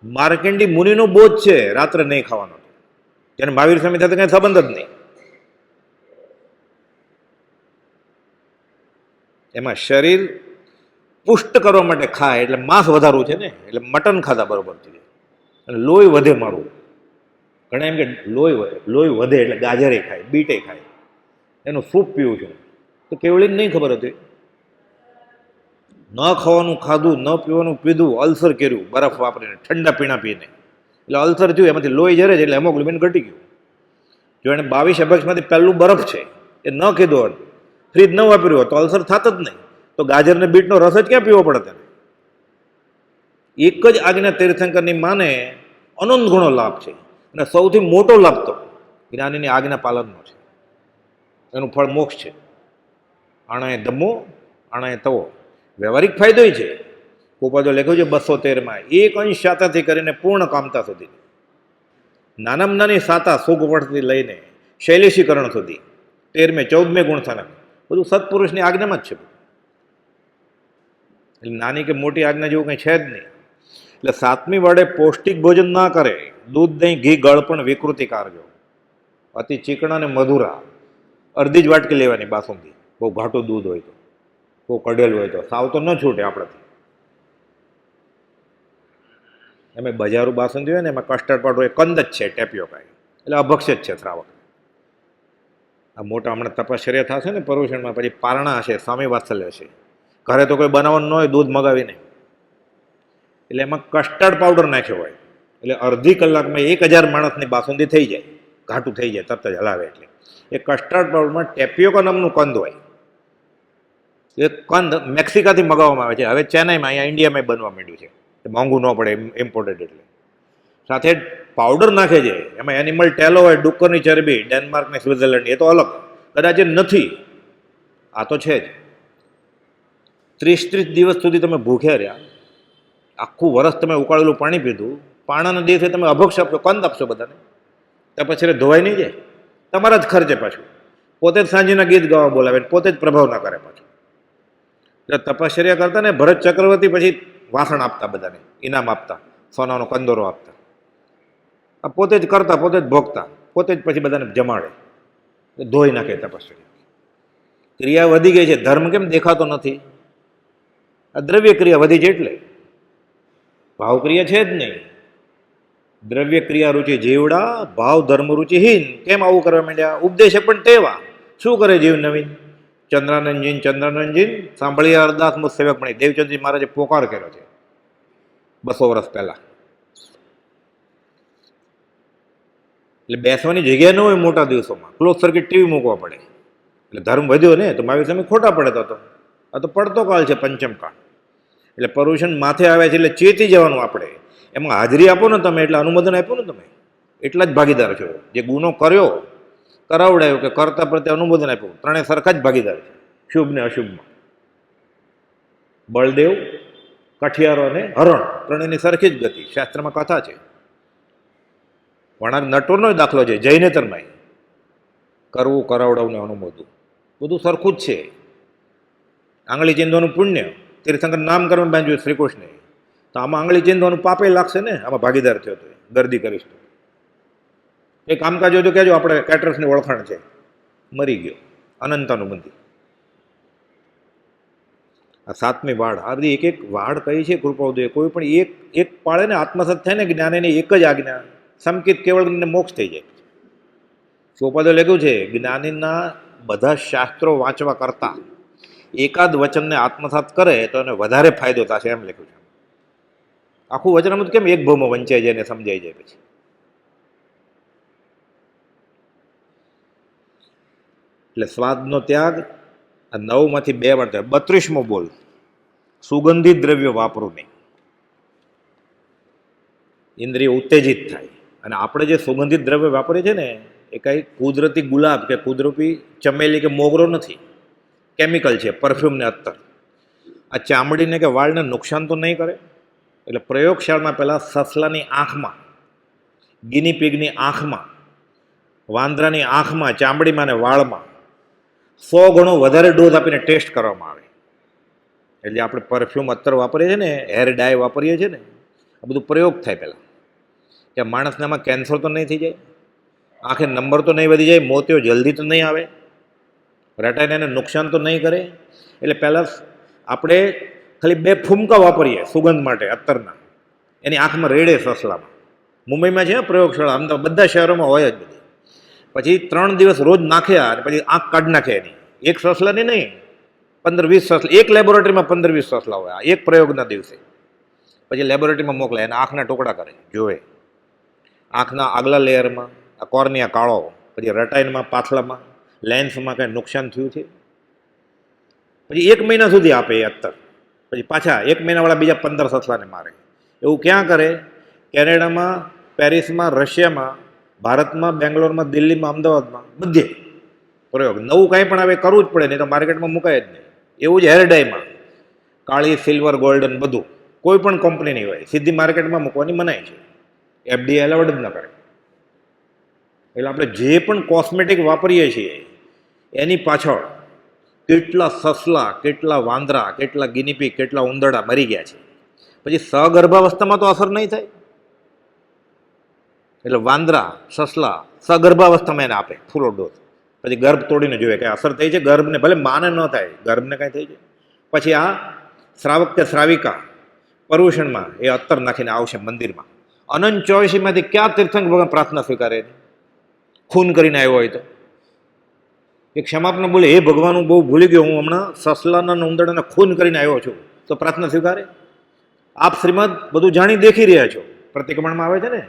માર્કંડી મુનિનો બોધ છે રાત્રે નહીં ખાવાનો, તેને મહાવીર સ્વામી સાથે કઈ સંબંધ જ નહીં. એમાં શરીર પુષ્ટ કરવા માટે ખાય એટલે માંસ વધારવું છે ને, એટલે મટન ખાધા બરોબર છે. અને લોહી વધે મારું. ઘણા એમ કે લોહી વધે એટલે ગાજરે ખાય, બીટે ખાય, એનું સૂપ પીવું છું. તો કેવળીને નહીં ખબર હતી. ન ખાવાનું ખાધું, ન પીવાનું પીધું, અલ્સર કર્યું બરફ વાપરીને, ઠંડા પીણા પીને, એટલે અલ્સર થયું. એમાંથી લોહી જરે છે એટલે હેમોગ્લોબિન ઘટી ગયું. જો એને 22 અભક્ષમાંથી પહેલું બરફ છે એ ન કીધું હોત, ફ્રીજ ન વાપર્યું હોત તો અલ્સર થાત જ નહીં. તો ગાજર ને બીટનો રસ જ ક્યાં પીવો પડે તેને? એક જ આજ્ઞા તીર્થંકરની માને અનંત ગુણો લાભ છે. અને સૌથી મોટો લાભ તો જ્ઞાનીની આજ્ઞા પાલનનો છે. એનું ફળ મોક્ષ છે. આણાએ ધમ્મો આણા તવો વ્યવહારિક ફાયદો છે. કુપાદો લખ્યું છે 213માં, 1 અંશ સાતાથી કરીને પૂર્ણ કામતા સુધી, નાનામાં નાની સાતા સુગવડથી લઈને શૈલેષીકરણ સુધી, 13મે 14મે ગુણસ્થાનક, બધું સત્પુરુષની આજ્ઞામાં જ છે. એટલે નાની કે મોટી આજ્ઞા જેવું કંઈ છે જ નહીં. એટલે 7મી વાડે પૌષ્ટિક ભોજન ના કરે, દૂધ દહીં ઘી ગળ પણ વિકૃતિ કારજો, અતિ ચીકણા અને મધુરા, અડધી જ વાટકી લેવાની બાસુંદી, બહુ ઘાટું દૂધ હોય તો, બહુ કઢેલું હોય તો, સાવ તો ન છૂટે આપણાથી. એમાં બજારું બાસુંદી હોય ને એમાં કસ્ટર્ડ પાવડર હોય, કંદ જ છે, ટેપિયોકા, એટલે અભક્ષ્ય જ છે શ્રાવક. આ મોટા હમણાં તપશ્ચર્યા થશે ને પર્યુષણમાં, પછી પારણા હશે, સ્વામી વાત્સલ્ય હશે, ઘરે તો કોઈ બનાવવાનું ન હોય, દૂધ મગાવીને, એટલે એમાં કસ્ટર્ડ પાવડર નાખ્યો હોય, એટલે અડધી કલાકમાં 1000 માણસની બાસુંદી થઈ જાય, ઘાટું થઈ જાય, તરત જ હલાવે. એટલે એ કસ્ટર્ડ પાવડરમાં ટેપિયોકા નામનું કંદ હોય, એ કંદ મેક્સિકાથી મગાવવામાં આવે છે. હવે ચેન્નાઈમાં, અહીંયા ઇન્ડિયામાં બનવા માંડ્યું છે, મોંઘું ન પડે, ઇમ્પોર્ટેડ. એટલે સાથે પાવડર નાખે છે, એમાં એનિમલ ટેલો હોય, ડુક્કરની ચરબી, ડેનમાર્ક ને સ્વિટ્ઝરલેન્ડ, એ તો અલગ, કદાચ એ નથી, આ તો છે જ. 30 દિવસ સુધી તમે ભૂખ્યા રહ્યા, આખું વરસ તમે ઉકાળેલું પાણી પીધું, પાણાના દિવસે તમે અભક્ષ આપશો, કંદ આપશો બધાને, તો પછી ધોવાઈ નહીં જાય, તમારા જ ખર્ચે પાછું, પોતે જ સાંજના ગીત ગાવા બોલાવે, પોતે જ પ્રભાવ ના કરે પાછું. એટલે તપશ્ચર્યા કરતા ને ભરત ચક્રવર્તી પછી વાસણ આપતા બધાને, ઇનામ આપતા, સોનાનો કંદોરો આપતા, આ પોતે જ કરતા, પોતે જ ભોગતા, પોતે જ પછી બધાને જમાડે, ધોઈ નાખે તપશ્ચર્યા. ક્રિયા વધી ગઈ છે, ધર્મ કેમ દેખાતો નથી? આ દ્રવ્ય ક્રિયા વધી છે એટલે, ભાવ ક્રિયા છે જ નહીં. દ્રવ્ય ક્રિયા રુચિ જીવડા, ભાવ ધર્મ રુચિહીન. કેમ આવું કરવા માંડ્યા? ઉપદેશ પણ તેવા. શું કરે જીવ નવીન? ચંદ્રાનંદજી સાંભળીએ અરદાસ મુજ સેવક મણી, દેવચંદજી મહારાજે પોકાર કર્યો છે 200 વર્ષ પહેલા. એટલે બેસવાની જગ્યા ન હોય મોટા દિવસોમાં, ક્લોઝ સર્કિટ ટીવી મૂકવા પડે. એટલે ધર્મ વધ્યો ને તો મારી સામે ખોટા પડે તો. આ તો પડતો કાળ છે, પંચમ કાળ. એટલે પર્યુષણ માથે આવે છે, એટલે ચેતી જવાનું આપણે. એમાં હાજરી આપો ને તમે, એટલે અનુમોદન આપ્યું ને તમે, એટલા જ ભાગીદાર છો. જે ગુનો કર્યો, કરાવડાયો કે કરતા પ્રત્યે અનુમોદન આપ્યું, ત્રણેય સરખા જ ભાગીદાર છે, શુભ ને અશુભમાં. બળદેવ, કઠિયારો અને હરણ, ત્રણેયની સરખી જ ગતિ. શાસ્ત્રમાં કથા છે, વણાક નટવરનો દાખલો છે, જૈનેતરમાં કરવું, કરાવડાવું ને અનુમોદવું, બધું સરખું જ છે. આંગળી ચીંધવાનું પુણ્ય, તીર્થંકર નામ કરવા બાંધ્યું શ્રી કૃષ્ણે, તો આમાં આંગળી ચીંધવાનું પાપે લાગશે ને, આમાં ભાગીદાર થયો તો ગરદી કરીશ તો. એ કામકાજ હોય તો કહેજો, આપણે કેટરર્સની ઓળખાણ છે, મરી ગયો, અનંતાનું મંદિર. આ 7મી વાડ, આ બધી એક વાડ કઈ છે કૃપાઉદય, કોઈ પણ એક પાળે ને આત્મસત થાય ને જ્ઞાન, એની એક જ આજ્ઞા, સમકિત કેવળ મોક્ષ થઈ જાય. ચોપાદે લખ્યું છે, જ્ઞાનીના બધા શાસ્ત્રો વાંચવા કરતા એકાદ વચનને આત્મસાત કરે તો એને વધારે ફાયદો થશે, એમ લખ્યું છે. આખું વચન કેમ એક ભાવમાં વંચાઈ જાય ને સમજાઈ જાય પછી. એટલે સ્વાદનો ત્યાગ, આ 9માંથી 2 વાર. 32મો બોલ, સુગંધિત દ્રવ્ય વાપરું નહીં, ઇન્દ્રિય ઉત્તેજિત થાય. અને આપણે જે સુગંધિત દ્રવ્ય વાપરીએ છીએ ને, એ કાંઈ કુદરતી ગુલાબ કે કુદરતી ચમેલી કે મોગરો નથી, કેમિકલ છે, પરફ્યુમ ને અત્તર. આ ચામડીને કે વાળને નુકસાન તો નહીં કરે. એટલે પ્રયોગશાળામાં પહેલાં સસલાની આંખમાં, ગિની પીગની આંખમાં, વાંદરાની આંખમાં, ચામડીમાં ને વાળમાં 100 ગણો વધારે ડોઝ આપીને ટેસ્ટ કરવામાં આવે. એટલે આપણે પરફ્યુમ અત્તર વાપરીએ છીએ ને, હેર ડાય વાપરીએ છીએ ને, આ બધું પ્રયોગ થાય પહેલાં, કે માણસને આમાં કેન્સર તો નહીં થઈ જાય, આંખે નંબર તો નહીં વધી જાય, મોતિયો જલ્દી તો નહીં આવે, રટાઈને એને નુકસાન તો નહીં કરે. એટલે પહેલાં આપણે ખાલી 2 ફૂમકા વાપરીએ સુગંધ માટે અત્તરના, એની આંખમાં રેડે સસલામાં. મુંબઈમાં છે પ્રયોગશાળા, અમદાવાદ, બધા શહેરોમાં હોય જ બધી. પછી 3 દિવસ રોજ નાખ્યા અને પછી આંખ કાઢી નાખે એની, એક સસલાની નહીં, 15-20 સસલા, એક લેબોરેટરીમાં 15-20 સસલા હોય, એક પ્રયોગના દિવસે. પછી લેબોરેટરીમાં મોકલાય અને આંખના ટુકડા કરે, જોવે આંખના આગલા લેયરમાં, આ કોર્નિયા કાળો, પછી રટાઈનમાં, પાછલામાં, લેન્સમાં કંઈ નુકસાન થયું છે. પછી 1 મહિના સુધી આપે એ અત્તર, પછી પાછા 1 મહિનાવાળા બીજા 15 સસલાને મારે. એવું ક્યાં કરે? કેનેડામાં, પેરિસમાં, રશિયામાં, ભારતમાં, બેંગ્લોરમાં, દિલ્હીમાં, અમદાવાદમાં, બધે પ્રયોગ. નવું કાંઈ પણ હવે કરવું જ પડે, નહીં તો માર્કેટમાં મુકાય જ નહીં. એવું જ હેર ડાયમાં કાળી, સિલ્વર, ગોલ્ડન બધું કોઈ પણ કંપનીની હોય સીધી માર્કેટમાં મૂકવાની મનાય છે. એફડીએ એલાઉડ જ ન કરે. એટલે આપણે જે પણ કોસ્મેટિક વાપરીએ છીએ એની પાછળ કેટલા સસલા, કેટલા વાંદરા, કેટલા ગિનીપીગ, કેટલા ઉંદરડા મરી ગયા છે. પછી સગર્ભાવસ્થામાં તો અસર નહીં થાય. એટલે વાંદરા, સસલા સગર્ભાવસ્થામાં એને આપે ફૂલો ડોઝ. પછી ગર્ભ તોડીને જોઈએ કે અસર થઈ છે ગર્ભને, ભલે માને ન થાય, ગર્ભને કાંઈ થઈ જાય. પછી આ શ્રાવક કે શ્રાવિકા પર્યુષણમાં એ અત્તર નાખીને આવશે મંદિરમાં. અનંત 84માંથી ક્યાં તીર્થંકર ભગવાન પ્રાર્થના સ્વીકારે? ખૂન કરીને આવ્યો હોય તો એ ક્ષમાપના બોલે, હે ભગવાન હું બહુ ભૂલી ગયો, હું હમણાં સસલાના ઉંદરડાને ખૂન કરીને આવ્યો છું, તો પ્રાર્થના સ્વીકારે? આપ શ્રીમદ બધું જાણી દેખી રહ્યા છો. પ્રતિક્રમણમાં આવે છે ને,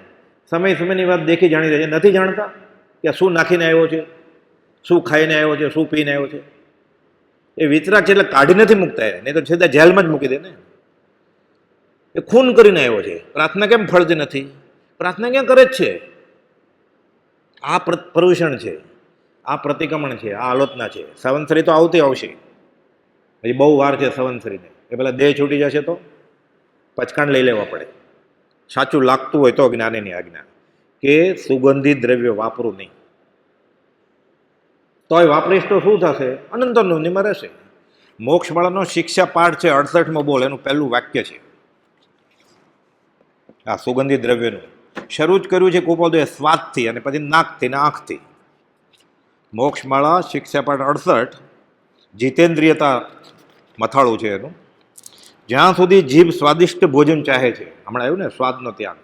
સમય સમયની વાત દેખી જાણી રહ્યા છે. નથી જાણતા કે શું નાખીને આવ્યો છે, શું ખાઈને આવ્યો છે, શું પીને આવ્યો છે. એ વિતરાગ છે એટલે કાઢી નથી મૂકતા એને, નહીં તો સીધા જેલમાં જ મૂકી દે ને. એ ખૂન કરીને આવ્યો છે, પ્રાર્થના કેમ ફળતી નથી? પ્રાર્થના ક્યાં કરે જ છે? આ પર્યુષણ છે, આ પ્રતિક્રમણ છે, આ આલોચના છે. સંવત્સરી તો આવતી આવશે, હજી બહુ વાર છે સંવત્સરીને. એ પેલા દેહ છૂટી જશે તો પચકાણ લઈ લેવા પડે. સાચું લાગતું હોય તો જ્ઞાનીની આજ્ઞા કે સુગંધિત દ્રવ્ય વાપરું નહીં. તોય વાપરીશ તો શું થશે? અનંતરનું રહેશે. મોક્ષવાળાનો શિક્ષા પાઠ છે 68મો બોલ, એનું પહેલું વાક્ય છે આ સુગંધિત દ્રવ્યનું. શરૂ જ કર્યું છે ગોપાલદેવે સ્વાદથી, અને પછી નાકથી ને આંખથી. મોક્ષમાળા શિક્ષાપાઠ 68 જીતેન્દ્રિયતા મથાળું છે એનું. જ્યાં સુધી જીભ સ્વાદિષ્ટ ભોજન ચાહે છે, હમણાં આવ્યું ને સ્વાદનો ત્યાગ,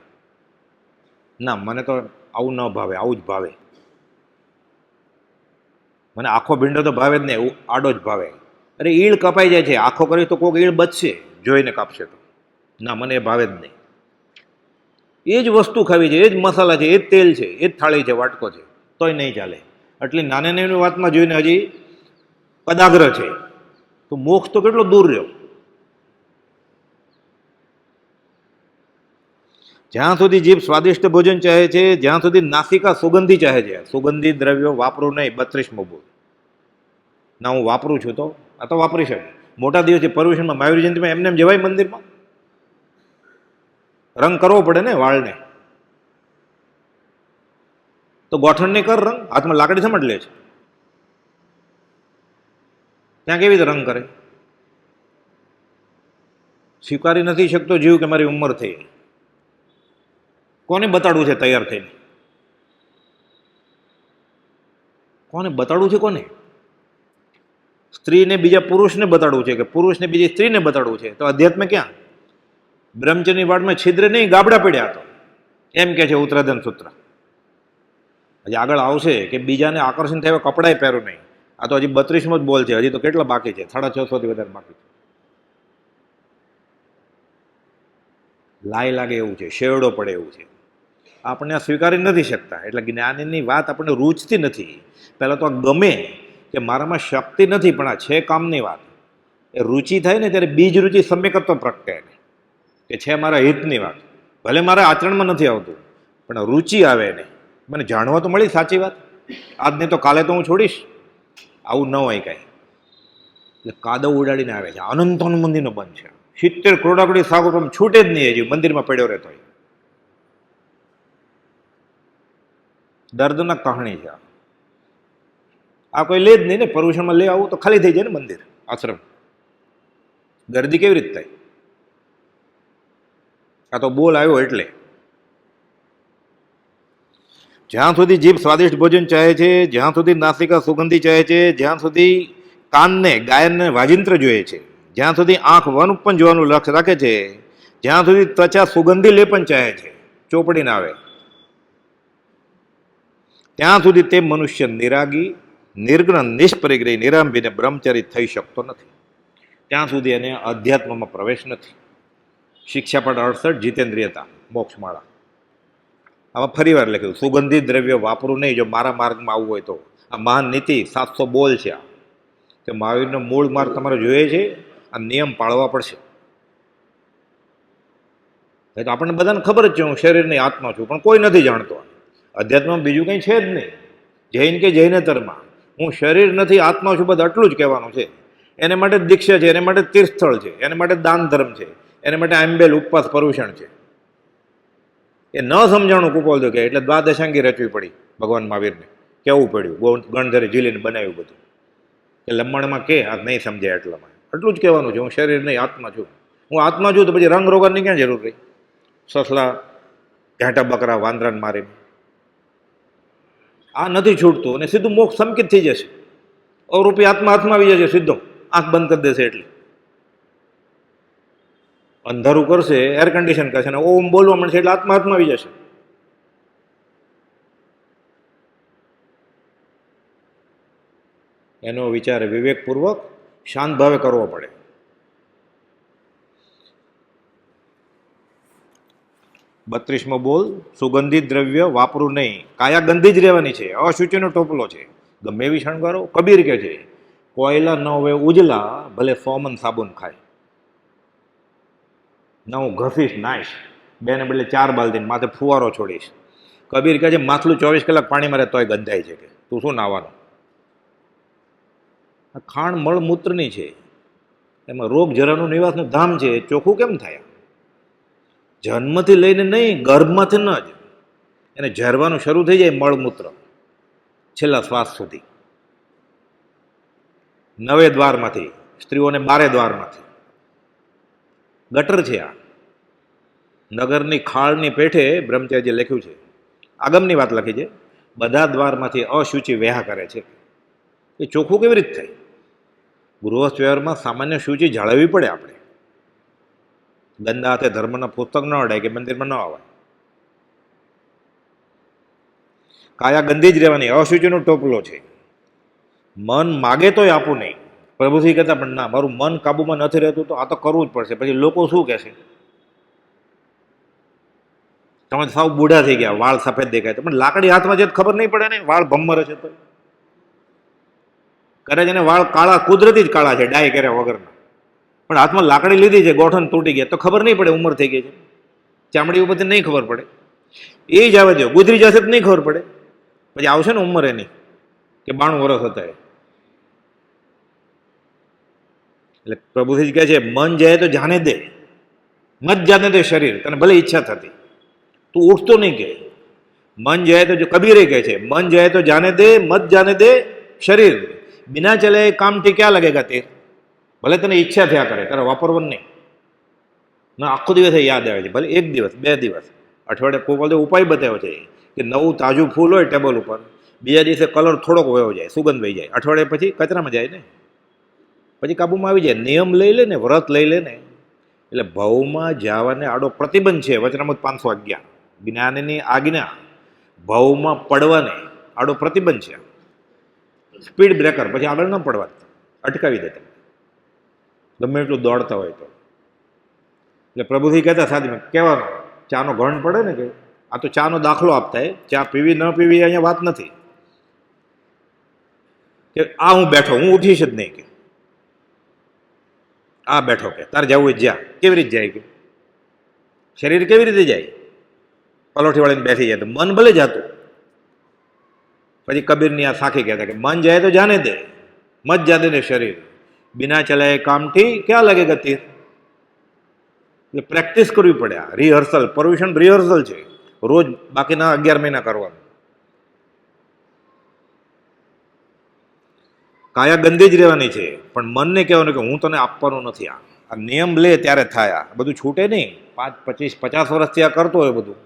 ના મને તો આવું ન ભાવે, આવું જ ભાવે, મને આખો ભીંડો તો ભાવે જ નહીં, એવું આડો જ ભાવે. અરે ઈળ કપાઈ જાય છે, આખો કરી તો કોઈક ઈળ બચશે જોઈને કાપશે તો, ના મને એ ભાવે જ નહીં. એ જ વસ્તુ ખાવી છે, એ જ મસાલા છે, એ જ તેલ છે, એ જ થાળી છે, વાટકો છે, તોય નહીં ચાલે. એટલી નાની નાની વાતમાં જોઈને હજી પદાગ્રહ છે, તો મોક્ષ તો કેટલો દૂર રહ્યો. જ્યાં સુધી જીભ સ્વાદિષ્ટ ભોજન ચાહે છે, જ્યાં સુધી નાસિકા સુગંધી ચાહે છે. સુગંધી દ્રવ્યો વાપરું નહીં, 32મો બોલ. ના હું વાપરું છું તો આ તો વાપરી શકે. મોટા દિવસે પર્યુષણમાં મહાવીર જયંતિમાં એમને એમ જવાય મંદિરમાં? રંગ કરવો પડે ને વાળને, તો ગોઠણને કર રંગ, હાથમાં લાકડી સમજ લે છે, ત્યાં કેવી રીતે રંગ કરે? સ્વીકારી નથી શકતો જીવ કે મારી ઉંમર થઈ. કોને બતાડવું છે તૈયાર થઈને? કોને બતાડવું છે? કોને? સ્ત્રીને બીજા પુરુષને બતાડવું છે કે પુરુષને બીજી સ્ત્રીને બતાડવું છે? તો અધ્યાત્મ ક્યાં? બ્રહ્મચર્યની વાડમાં છિદ્ર નહીં, ગાબડા પડ્યા તો એમ કે છે ઉત્તરાધન સૂત્ર. હજી આગળ આવશે કે બીજાને આકર્ષણ થાય કપડાય પહેરું નહીં. આ તો હજી 32મો જ બોલ છે, હજી તો કેટલા બાકી છે? 650 થી વધારે બાકી છે. લાય લાગે એવું છે, શેવડો પડે એવું છે. આપણે આ સ્વીકારી નથી શકતા. એટલે જ્ઞાનીની વાત આપણને રૂચતી નથી. પહેલાં તો આ ગમે કે મારામાં શક્તિ નથી, પણ આ છે કામની વાત. એ રુચિ થાય ને ત્યારે બીજ રુચિ સમ્યકત્વ પ્રગટે કે છે મારા હિતની વાત. ભલે મારા આચરણમાં નથી આવતું, પણ રુચિ આવે એને. મને જાણવા તો મળી સાચી વાત, આજ નહીં તો કાલે તો હું છોડીશ. આવું ન હોય કાંઈ. એટલે કાદવ ઉડાડીને આવે છે. અનંતનું મંદિરનો બંધ છે, 70 કરોડાકડી સાગર છૂટે જ નહીં, હજી મંદિરમાં પડ્યો રહેતો હોય. દર્દનાક કહાણી છે આ. કોઈ લે જ નહીં ને. પર્યુષણમાં લે આવું તો ખાલી થઈ જાય ને મંદિર, આશ્રમ. ગરદી કેવી રીતે થાય? આ તો બોલ આવ્યો એટલે. જ્યાં સુધી જીભ સ્વાદિષ્ટ ભોજન ચાહે છે, જ્યાં સુધી નાસિકા સુગંધી ચાહે છે, જ્યાં સુધી કાનને ગાયનને વાજિંત્ર જોઈએ છે, જ્યાં સુધી આંખ વન ઉપન જોવાનું લક્ષ્ય રાખે છે, જ્યાં સુધી ત્વચા સુગંધી લેપન ચાહે છે, ચોપડી ના આવે, ત્યાં સુધી તે મનુષ્ય નિરાગી, નિર્ગ્રહ, નિષ્પરિગ્રહી, નિરાંભીને બ્રહ્મચારી થઈ શકતો નથી. ત્યાં સુધી એને અધ્યાત્મમાં પ્રવેશ નથી. શિક્ષાપાઠ 68 જીતેન્દ્રિયતા મોક્ષમાળા. આમાં ફરી વાર લખ્યું, સુગંધિત દ્રવ્ય વાપરું નહીં જો મારા માર્ગમાં આવવું હોય તો. આ મહાન નીતિ 700 બોલ છે. આ કે મહાવીરનો મૂળ માર્ગ તમારે જોઈએ છે, આ નિયમ પાળવા પડશે. તો આપણને બધાને ખબર જ છે હું શરીરની આત્મા છું, પણ કોઈ નથી જાણતો. અધ્યાત્મમાં બીજું કંઈ છે જ નહીં. જૈન કે જૈનેતરમાં હું શરીર નથી આત્મા છું, બધું આટલું જ કહેવાનું છે. એને માટે જ દીક્ષા છે, એને માટે તીર્થસ્થળ છે, એને માટે દાન ધર્મ છે, એને માટે આંબેલ ઉપવાસ પર્યુષણ છે. એ ન સમજાણું કુપોલ કે એટલે દ્વાદશાંગી રચવી પડી ભગવાન મહાવીરને, કેવું પડ્યું, ગણધરે ઝીલીને બનાવ્યું બધું. કે લમણમાં કે આ નહીં સમજાય એટલામાં એટલું જ કહેવાનું છે, હું શરીર નહીં આત્મા છું. હું આત્મા છું તો પછી રંગ રોગનની ક્યાં જરૂર રહી? સસલા ઘાંટા બકરા વાંદરાને મારીને આ નથી છૂટતું અને સીધું મોક્ષ સંકિત થઈ જશે. અવરૂપી આત્મા હાથમાં આવી જશે સીધો, આંખ બંધ કરી દેશે એટલે અંધારું કરશે, એર કન્ડિશન કરશે અને ઓમ બોલવા મળશે એટલે આત્મા હાથમાં આવી જશે. એનો વિચાર વિવેકપૂર્વક શાંત ભાવે કરવો પડે. બત્રીસમો બોલ, સુગંધિત દ્રવ્ય વાપરું નહીં. કાયા ગંધી જ રહેવાની છે, અશુચિનો ટોપલો છે, ગમે એવી શણગારો. કબીર કે છે કોયલા ન હોય ઉજલા, ભલે 100 મણ સાબુન ખાય. ના હું ઘસીશ નાઈશ, 2 ને બદલે 4 બાલદીને માથે ફુવારો છોડીશ. કબીર કહે છે માથલું 24 કલાક પાણીમાં રહે તોય ગંધાય છે, કે તું શું નાવાનું? ખાણ મળમૂત્રની છે, એમાં રોગ જરાનું નિવાસનું ધામ છે, ચોખ્ખું કેમ થાય? જન્મથી લઈને નહીં, ગર્ભમાંથી ન જ એને ઝરવાનું શરૂ થઈ જાય મળમૂત્ર છેલ્લા શ્વાસ સુધી. 9 દ્વારમાંથી, સ્ત્રીઓને 12 દ્વારમાંથી. ગટર છે આ. નગરની ખાળની પેઠે બ્રહ્મચારીએ લખ્યું છે, આગમની વાત લખી છે, બધા દ્વારમાંથી અશુચિ વહ્યા કરે છે. એ ચોખ્ખું કેવી રીતે થાય? ગૃહસ્થ વ્યવહારમાં સામાન્ય શુચિ જાળવવી પડે આપણે. ગંદા હાથે ધર્મના પુસ્તક ન અડાય કે મંદિરમાં ન આવાય. કાયા ગંદી જ રહેવાની, અશુચિનો ટોપલો છે. મન માગે તોય આપવું નહીં. પ્રભુશ્રી કહેતા પણ ના, મારું મન કાબુમાં નથી રહેતું તો આ તો કરવું જ પડશે. પછી લોકો શું કહેશે? તમે સાવ બુઢા થઈ ગયા, વાળ સફેદ દેખાય તો પણ લાકડી હાથમાં છે ખબર નહીં પડે ને, વાળ ભમ્મર છે તો. કદાચ એને વાળ કાળા કુદરતી જ કાળા છે, ડાય કર્યા વગરના, પણ હાથમાં લાકડી લીધી છે, ગોઠણ તૂટી ગયા તો ખબર નહીં પડે, ઉંમર થઈ ગઈ છે. ચામડી ઉપરથી નહીં ખબર પડે. એ જ આવે દો, ગુજરી જશે તો નહીં ખબર પડે. પછી આવશે ને ઉંમર એની કે 92 વર્ષ હતા. એટલે પ્રભુજી કહે છે મન જાય તો જાને દે, મત જાને દે શરીર. તને ભલે ઈચ્છા થતી, તું ઉઠતો નહીં કે મન જાય તો, કબીરે કહે છે મન જાય તો જાને દે, મત જાને દે શરીર. બિના ચલે કામથી ક્યાં લગેગા તે? ભલે તને ઈચ્છા થયા કરે, તારે વાપરવાનું નહીં. ના આખો દિવસ યાદ આવે છે, ભલે 1 દિવસ 2 દિવસ, અઠવાડિયે કોઈ બધો ઉપાય બતાવ્યો છે કે નવું તાજું ફૂલ હોય ટેબલ ઉપર, બીજા દિવસે કલર થોડોક વયો જાય, સુગંધ વહી જાય, અઠવાડિયે પછી કચરામાં જાય ને, પછી કાબુમાં આવી જાય. નિયમ લઈ લે ને, વ્રત લઈ લે ને, એટલે ભવમાં જવાને આડો પ્રતિબંધ છે. વચનામૃત 511, જ્ઞાનની આજ્ઞા, ભવમાં પડવાને આડો પ્રતિબંધ છે. સ્પીડ બ્રેકર, પછી આગળ ન પડવા, અટકાવી દે તમે ગમે એટલું દોડતા હોય તો. એટલે પ્રભુજી કહેતા સાધુ કહેવાનો, ચાનો ઘણ પડે ને કે આ તો ચાનો દાખલો આપતા, ચા પીવી ન પીવી અહીંયા વાત નથી. કે આ હું બેઠો, હું ઉઠીશ જ નહીં, કે આ બેઠો, કે તારે જવું જ જા. કેવી રીતે જાય? કે શરીર કેવી રીતે જાય? પલોઠી વાળીને બેસી જાય તો મન ભલે જાતું. પછી કબીરની આ સાખી કહેતા કે મન જાય તો જાને દે, મત જાને દે શરીર. બિના ચલાય કામથી ક્યાં લગેગા તીર? એટલે પ્રેક્ટિસ કરવી પડે. આ રિહર્સલ, પર્યુષણ રિહર્સલ છે રોજ, બાકીના 11 મહિના કરવાનું. કાયા ગંદી જ રહેવાની છે, પણ મનને કહેવાનું કે હું તને આપવાનું નથી. આ નિયમ લે ત્યારે થાય. આ બધું છૂટે નહીં. 5, 25, 50 વર્ષથી આ કરતો હોય બધું,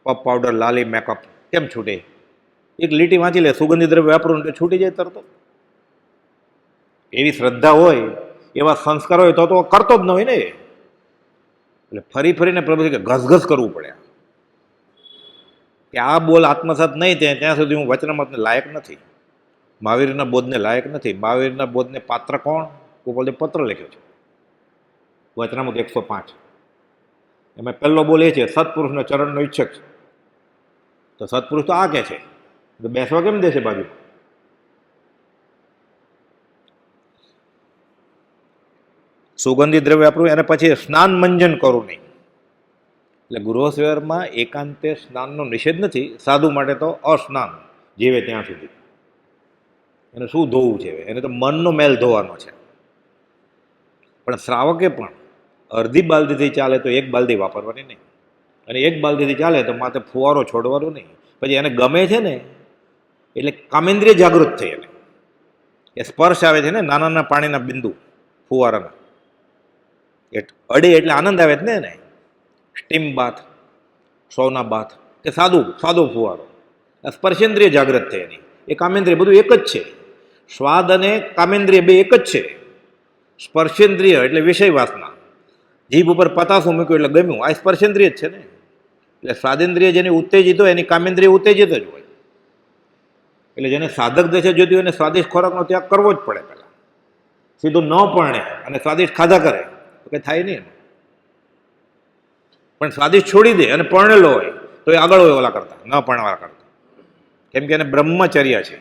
પપ પાવડર, લાલી, મેકઅપ, કેમ છૂટે? એક લીટી વાંચી લે, સુગંધી દ્રવ્ય વાપરું એટલે છૂટી જાય તરતો. એવી શ્રદ્ધા હોય, એવા સંસ્કાર હોય તો કરતો જ ન હોય ને. એટલે ફરી ફરીને પ્રભુ કે ઘસઘસ કરવું પડે કે આ બોલ આત્મસાત નહીં થાય ત્યાં સુધી હું વચનામૃતને લાયક નથી, મહાવીરના બોધને લાયક નથી. મહાવીરના બોધને પાત્ર કોણ? ગોપાલદેવ પત્ર લખ્યો છે, વચનામૃત 105. એમાં પહેલો બોલ એ છે સત્પુરુષના ચરણનો ઈચ્છક છે. તો સત્પુરુષ તો આ કે છે, તો બેસવા કેમ દેશે બાજુ? સુગંધી દ્રવ્ય વાપરવું, અને પછી સ્નાન મંજન કરવું નહીં. એટલે ગૃહસ્થ વ્યવહારમાં એકાંતે સ્નાનનો નિષેધ નથી. સાધુ માટે તો અસ્નાન, જીવે ત્યાં સુધી. એને શું ધોવું છે? એને તો મનનો મેલ ધોવાનો છે. પણ શ્રાવકે પણ અડધી બાલદીથી ચાલે તો એક બાલદી વાપરવાની નહીં, અને એક બાલદીથી ચાલે તો માથે ફુવારો છોડવાનો નહીં. પછી એને ગમે છે ને એટલે કામેન્દ્રિય જાગૃત થઈ, એને એ સ્પર્શ આવે છે ને નાના નાના પાણીના બિંદુ ફુવારાના, અડે એટલે આનંદ આવે છે ને એને. સ્ટીમ બાથ, સોના બાથ કે સાદો ફુવારો, સ્પર્શેન્દ્રિય જાગૃત થઈ એની. એ કામેન્દ્રિય બધું એક જ છે. સ્વાદ અને કામેન્દ્રિય બે એક જ છે. સ્પર્શેન્દ્રિય એટલે વિષય વાસના, જીભ ઉપર પતાસું મૂક્યું એટલે ગમ્યું, આ સ્પર્શેન્દ્રિય જ છે ને. એટલે સ્વાદેન્દ્રિય જેની ઉત્તેજિત હોય એની કામેન્દ્રિય ઉત્તેજિત જ હોય. એટલે જેને સાધક દશા જોતી હોય એને સ્વાદિષ્ટ ખોરાકનો ત્યાગ કરવો જ પડે પહેલાં. સીધું ન પરણે અને સ્વાદિષ્ટ ખાધા કરે તો કંઈ થાય નહીં. પણ સ્વાદિષ્ટ છોડી દે અને પરણેલો હોય તો એ આગળ હોય ઓલા કરતા, ન પરણવા કરતા. કેમ કે એને બ્રહ્મચર્ય છે,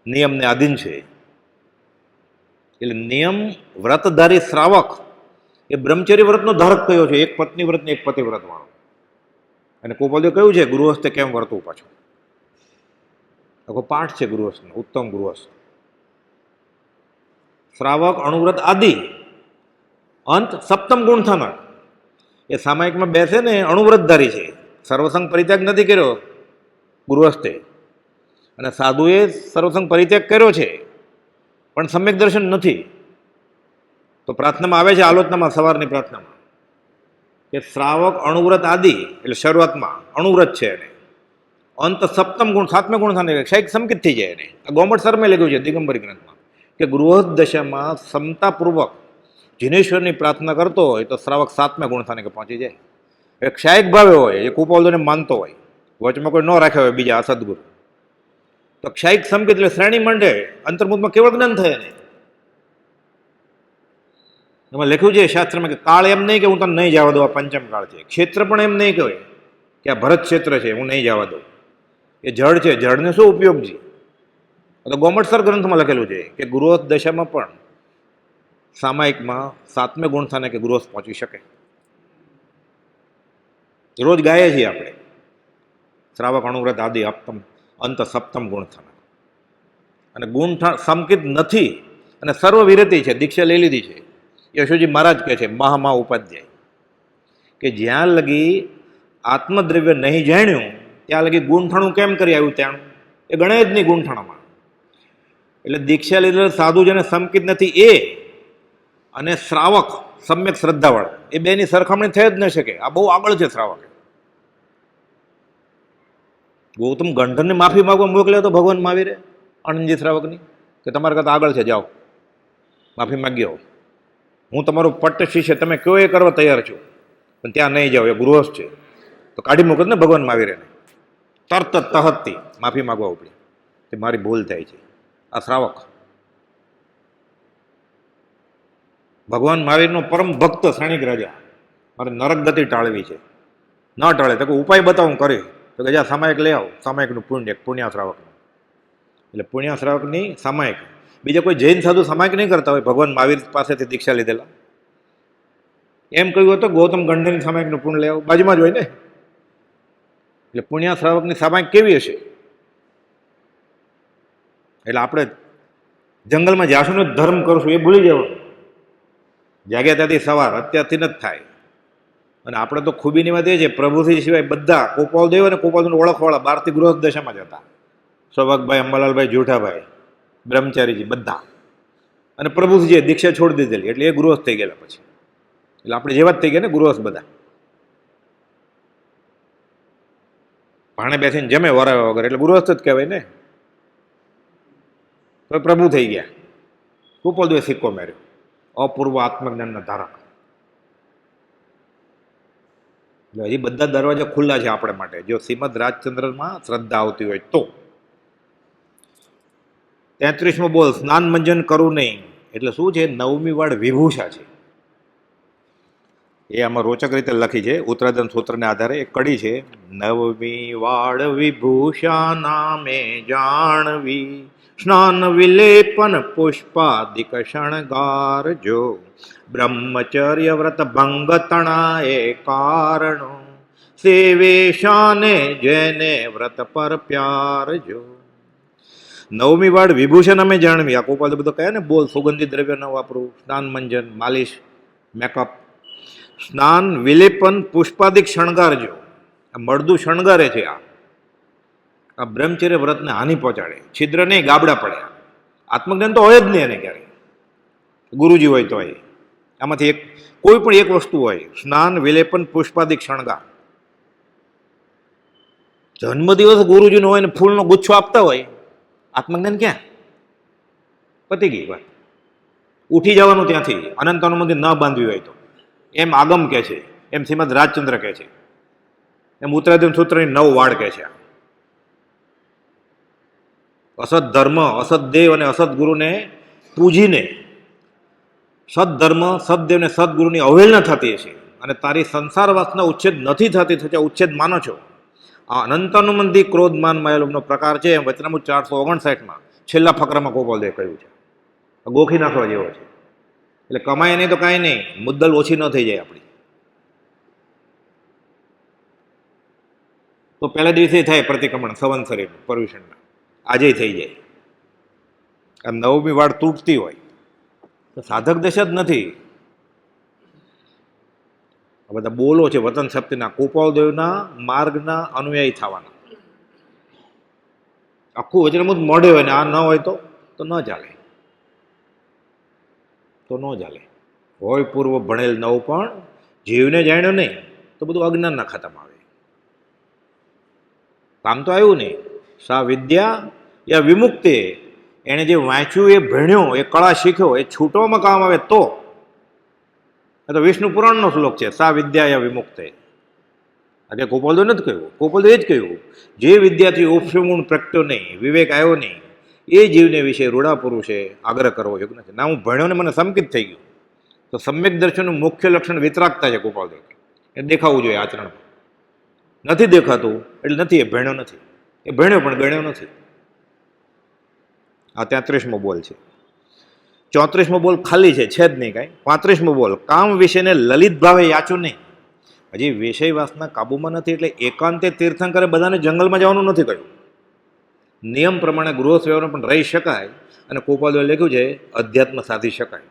નિયમને આધીન છે. એટલે નિયમ વ્રતધારી શ્રાવક એ બ્રહ્મચર્ય વ્રતનો ધારક કયો છે, એક પત્ની વ્રત ને એક પતિ વ્રત વાળો. અને કોપોલે કહ્યું છે ગૃહસ્થે કેમ વર્તવું પાછું. આખો પાઠ છે ગૃહસ્થનો, ઉત્તમ ગૃહસ્થ. શ્રાવક અણુવ્રત આદિ અંત સપ્તમ ગુણથાના. એ સામાયિકમાં બેસે ને અણુવ્રતધારી છે, સર્વસંગ પરિત્યાગ નથી કર્યો ગૃહસ્થે, અને સાધુએ સર્વસંગ પરિત્યાગ કર્યો છે પણ સમ્યક દર્શન નથી. તો પ્રાર્થનામાં આવે છે, આલોચનામાં સવારની પ્રાર્થનામાં, કે શ્રાવક અણુવ્રત આદિ એટલે શરૂઆતમાં અણુવ્રત છે એને, અંત સપ્તમ ગુણ સાતમે ગુણ થાને ક્ષયિક સંકિત થઈ જાય એને. આ ગોમટ સરમે લખ્યું છે દિગંબરી ગ્રંથમાં કે ગૃહસ્થ દશામાં સમતાપૂર્વક જીનેશ્વરની પ્રાર્થના કરતો હોય તો શ્રાવક સાતમે ગુણ થાને પહોંચી જાય. એ ક્ષાયિક ભાવે હોય, એ કુપોલને માનતો હોય, વચમાં કોઈ ન રાખ્યો હોય બીજા અસદગુરુ, તો ક્ષાયિક સંકિત એટલે શ્રેણી માંડે, અંતર્મુખમાં કેવળ જ્ઞાન થાય ને. એમાં લખ્યું છે શાસ્ત્રમાં કે કાળ એમ નહીં કે હું તને નહીં જવા દઉં, આ પંચમ કાળ છે. ક્ષેત્ર પણ એમ નહીં કહેવાય કે આ ભરત ક્ષેત્ર છે હું નહીં જવા દઉં, એ જળ છે, જળને શું ઉપયોગ છે. તો ગોમટસર ગ્રંથમાં લખેલું છે કે ગૃહસ્થ દશામાં પણ સામાયિકમાં સાતમે ગુણ થાને કે ગૃહસ્થ પહોંચી શકે. રોજ ગાઈએ છીએ આપણે શ્રાવક અણુવ્રત આદિ અપ્તમ અંત સપ્તમ ગુણ થાના. અને ગુણ સંકિત નથી અને સર્વ વિરતિ છે, દીક્ષા લઈ લીધી છે. યશોજી મહારાજ કહે છે મહામા ઉપાધ્યાય કે જ્યાં લગી આત્મદ્રવ્ય નહીં જાણ્યું ત્યાં લગી ગુંઠણું કેમ કરી આવ્યું ત્યાંનું, એ ગણે જ નહીં ગુંઠણમાં. એટલે દીક્ષા લીધેલ સાધુ જેને સંકિત નથી એ અને શ્રાવક સમ્યક શ્રદ્ધાવાળા, એ બેની સરખામણી થઈ જ ન શકે. આ બહુ આગળ છે શ્રાવક. ગૌતમ ગંધર્વને માફી માગવા મોકલ્યો તો ભગવાન મહાવીરે આનંદજી શ્રાવકની, કે તમારા કરતા આગળ છે, જાઓ માફી માગી આવો, હું તમારું પટ્ટ શિષ્ય, તમે કયો એ કરવા તૈયાર છું, પણ ત્યાં નહીં જાઓ, એ ગૃહસ્થ છે. તો કાઢી મૂકો ને ભગવાન મહાવીરેને, તરત જ તહતથી માફી માગવા ઉપડી કે મારી ભૂલ થાય છે. આ શ્રાવક ભગવાન મહાવીરનો પરમ ભક્ત શ્રેણિક રાજા, મારે નરક ગતિ ટાળવી છે, ન ટાળે તો કોઈ ઉપાય બતાવું કરે તો કે જા સામાયિક લઈ આવો, સામાયિકનું પુણ્ય, પુણ્યા શ્રાવકનું. એટલે પુણ્યા શ્રાવકની સામાયિક. બીજા કોઈ જૈન સાધુ સામાયિક નહીં કરતા હોય ભગવાન મહાવીર પાસેથી દીક્ષા લીધેલા. એમ કહ્યું હતું ગૌતમ ગંધર્વની સામાયિકનું પુણ્ય લઈ આવો, બાજુમાં જ હોય ને. એટલે પુણ્યા શ્રાવકની સામાયિક કેવી હશે. એટલે આપણે જંગલમાં જાશું ને ધર્મ કરશું એ ભૂલી જવાનું. જાગ્યા ત્યાંથી સવાર અત્યારથી ન જ થાય. અને આપણે તો ખૂબીની વાત એ છે પ્રભુથી સિવાય બધા કોપાલ દેવ અને કોપાલને ઓળખવાળા બહારથી ગૃહસ્થ દશામાં જ હતા. સૌભાગભાઈ, અંબાલાલભાઈ, જૂઠાભાઈ, બ્રહ્મચારીજી બધા, અને પ્રભુજી જે દીક્ષા છોડી દીધેલી એટલે એ ગૃહસ્થ થઈ ગયેલા પછી. એટલે આપણે જેવા જ થઈ ગયા ને ગૃહસ્થ બધા. ભાણે બેસીને જમે વરાવે વગર એટલે ગૃહસ્થ જ કહેવાય ને. તો પ્રભુ થઈ ગયા. કુપોલ દેવે સિક્કો માર્યો, અપૂર્વ આત્મજ્ઞાનના ધારક. એટલે હજી બધા દરવાજા ખુલ્લા છે આપણે માટે, જો શ્રીમદ રાજચંદ્રમાં શ્રદ્ધા આવતી હોય તો. 33મો બોલ, સ્નાન મંજન કરવું નહીં. એટલે શું છે, 9મી વાડ વિભૂષા છે. એ આમાં રોચક રીતે લખી છે ઉત્તરાધન સૂત્રને આધારે. એક કડી છે, 9મી વાડ વિભૂષા નામે જાણવી, સ્નાન વિલેપન પુષ્પાદિક શણગાર જો, બ્રહ્મચર્ય વ્રત ભંગ તણાએ કારણો, સેવે શાને જેને વ્રત પર પ્યાર જો. નવમી વાડ વિભૂષણ અમે જાણવી. આ ગોપાલ બધો કહે ને, બોલ સુગંધિત દ્રવ્ય ન વાપરવું, સ્નાન મંજન, માલિશ, મેકઅપ, સ્નાન, વિલેપન, પુષ્પાદિક શણગારજો. આ મળદું શણગારે છે. આ બ્રહ્મચર્ય વ્રતને હાનિ પહોંચાડે. છિદ્ર નહીં, ગાબડા પડે. આત્મજ્ઞાન તો હોય જ નહીં એને ક્યારે, ગુરુજી હોય તો હોય. આમાંથી એક કોઈ પણ એક વસ્તુ હોય, સ્નાન, વિલેપન, પુષ્પાદિક શણગાર. જન્મદિવસ ગુરુજીનો હોય ને ફૂલનો ગુચ્છો આપતા હોય, આત્મજ્ઞાન ક્યાં? પતી ગઈ વાત. ઉઠી જવાનું ત્યાંથી, અનંત અનુમતિ ન બાંધવી હોય તો. એમ આગમ કહે છે, એમ શ્રીમદ રાજચંદ્ર કહે છે, એમ ઉત્તરાધીન સૂત્રની 9 વાડ કહે છે. અસત ધર્મ, અસત દેવ અને અસત ગુરુને પૂજીને સદધર્મ, સદદેવ અને સદગુરુની અવહેલના થતી છે અને તારી સંસાર વાસના ઉચ્છેદ નથી થતી, થતા ઉચ્છેદ માનો છો. આ અનંતાનુબંધી ક્રોધ માન માયાલોભનો પ્રકાર છે. એમ વચનામૃત 459 છેલ્લા ફકરામાં ગોપાલદેવે કહ્યું છે. ગોખી નાખવા જેવો છે. એટલે કમાય નહીં તો કાંઈ નહીં, મુદ્દલ ઓછી ન થઈ જાય આપણી. તો પહેલા દિવસે થાય પ્રતિક્રમણ સંવત્સરી પર્યુષણના, આજે થઈ જાય. આ નવમી વાડ તૂટતી હોય તો સાધક દશા જ નથી. આ બધા બોલો છે વતન શક્તિના, ગોપાલદેવના માર્ગના અનુયાયી થવાના. આખું વચનામૃત મોઢે હોય ને આ ન હોય તો ન ચાલે, તો ન ચાલે. હોય પૂર્વ ભણેલ નવ પણ જીવને જાણ્યો નહીં તો બધું અજ્ઞાનના ખાતામાં આવે. કામ તો આવ્યું નહીં. સા વિદ્યા યા વિમુક્તિ, એણે જે વાંચ્યું, એ ભણ્યો, એ કળા શીખ્યો, એ છૂટવામાં કામ આવે તો. એ તો વિષ્ણુ પુરાણનો શ્લોક છે, સા વિદ્યા યા વિમુક્તે. આજે ગોપાલદેવ નથી કહ્યું, ગોપાલદેવ જ કહ્યું, જે વિદ્યાથી ઉપસમૂળ પ્રગટ્યો નહીં, વિવેક આવ્યો નહીં, એ જીવને વિશે રૂડા પુરુષે આગ્રહ કરવો યોગ્ય નથી. ના હું ભણ્યો ને મને સંકિત થઈ ગયું, તો સમ્યક દર્શનનું મુખ્ય લક્ષણ વિતરાગતા છે. ગોપાલદેવ એ દેખાવું જોઈએ આચરણમાં. નથી દેખાતું એટલે નથી, એ ભણ્યો નથી. એ ભણ્યો પણ ગણ્યો નથી. આ 33મો બોલ છે. 34મો બોલ ખાલી છે જ નહીં કાંઈ. 35મો બોલ, કામ વિશેને લલિત ભાવે યાચું નહીં. હજી વિષય વાસના કાબુમાં નથી એટલે એકાંતે તીર્થંકરે બધાને જંગલમાં જવાનું નથી કહ્યું. નિયમ પ્રમાણે ગૃહસ્થ વ્યવહારમાં પણ રહી શકાય અને ગોપાલદેવે લખ્યું છે અધ્યાત્મ સાધી શકાય,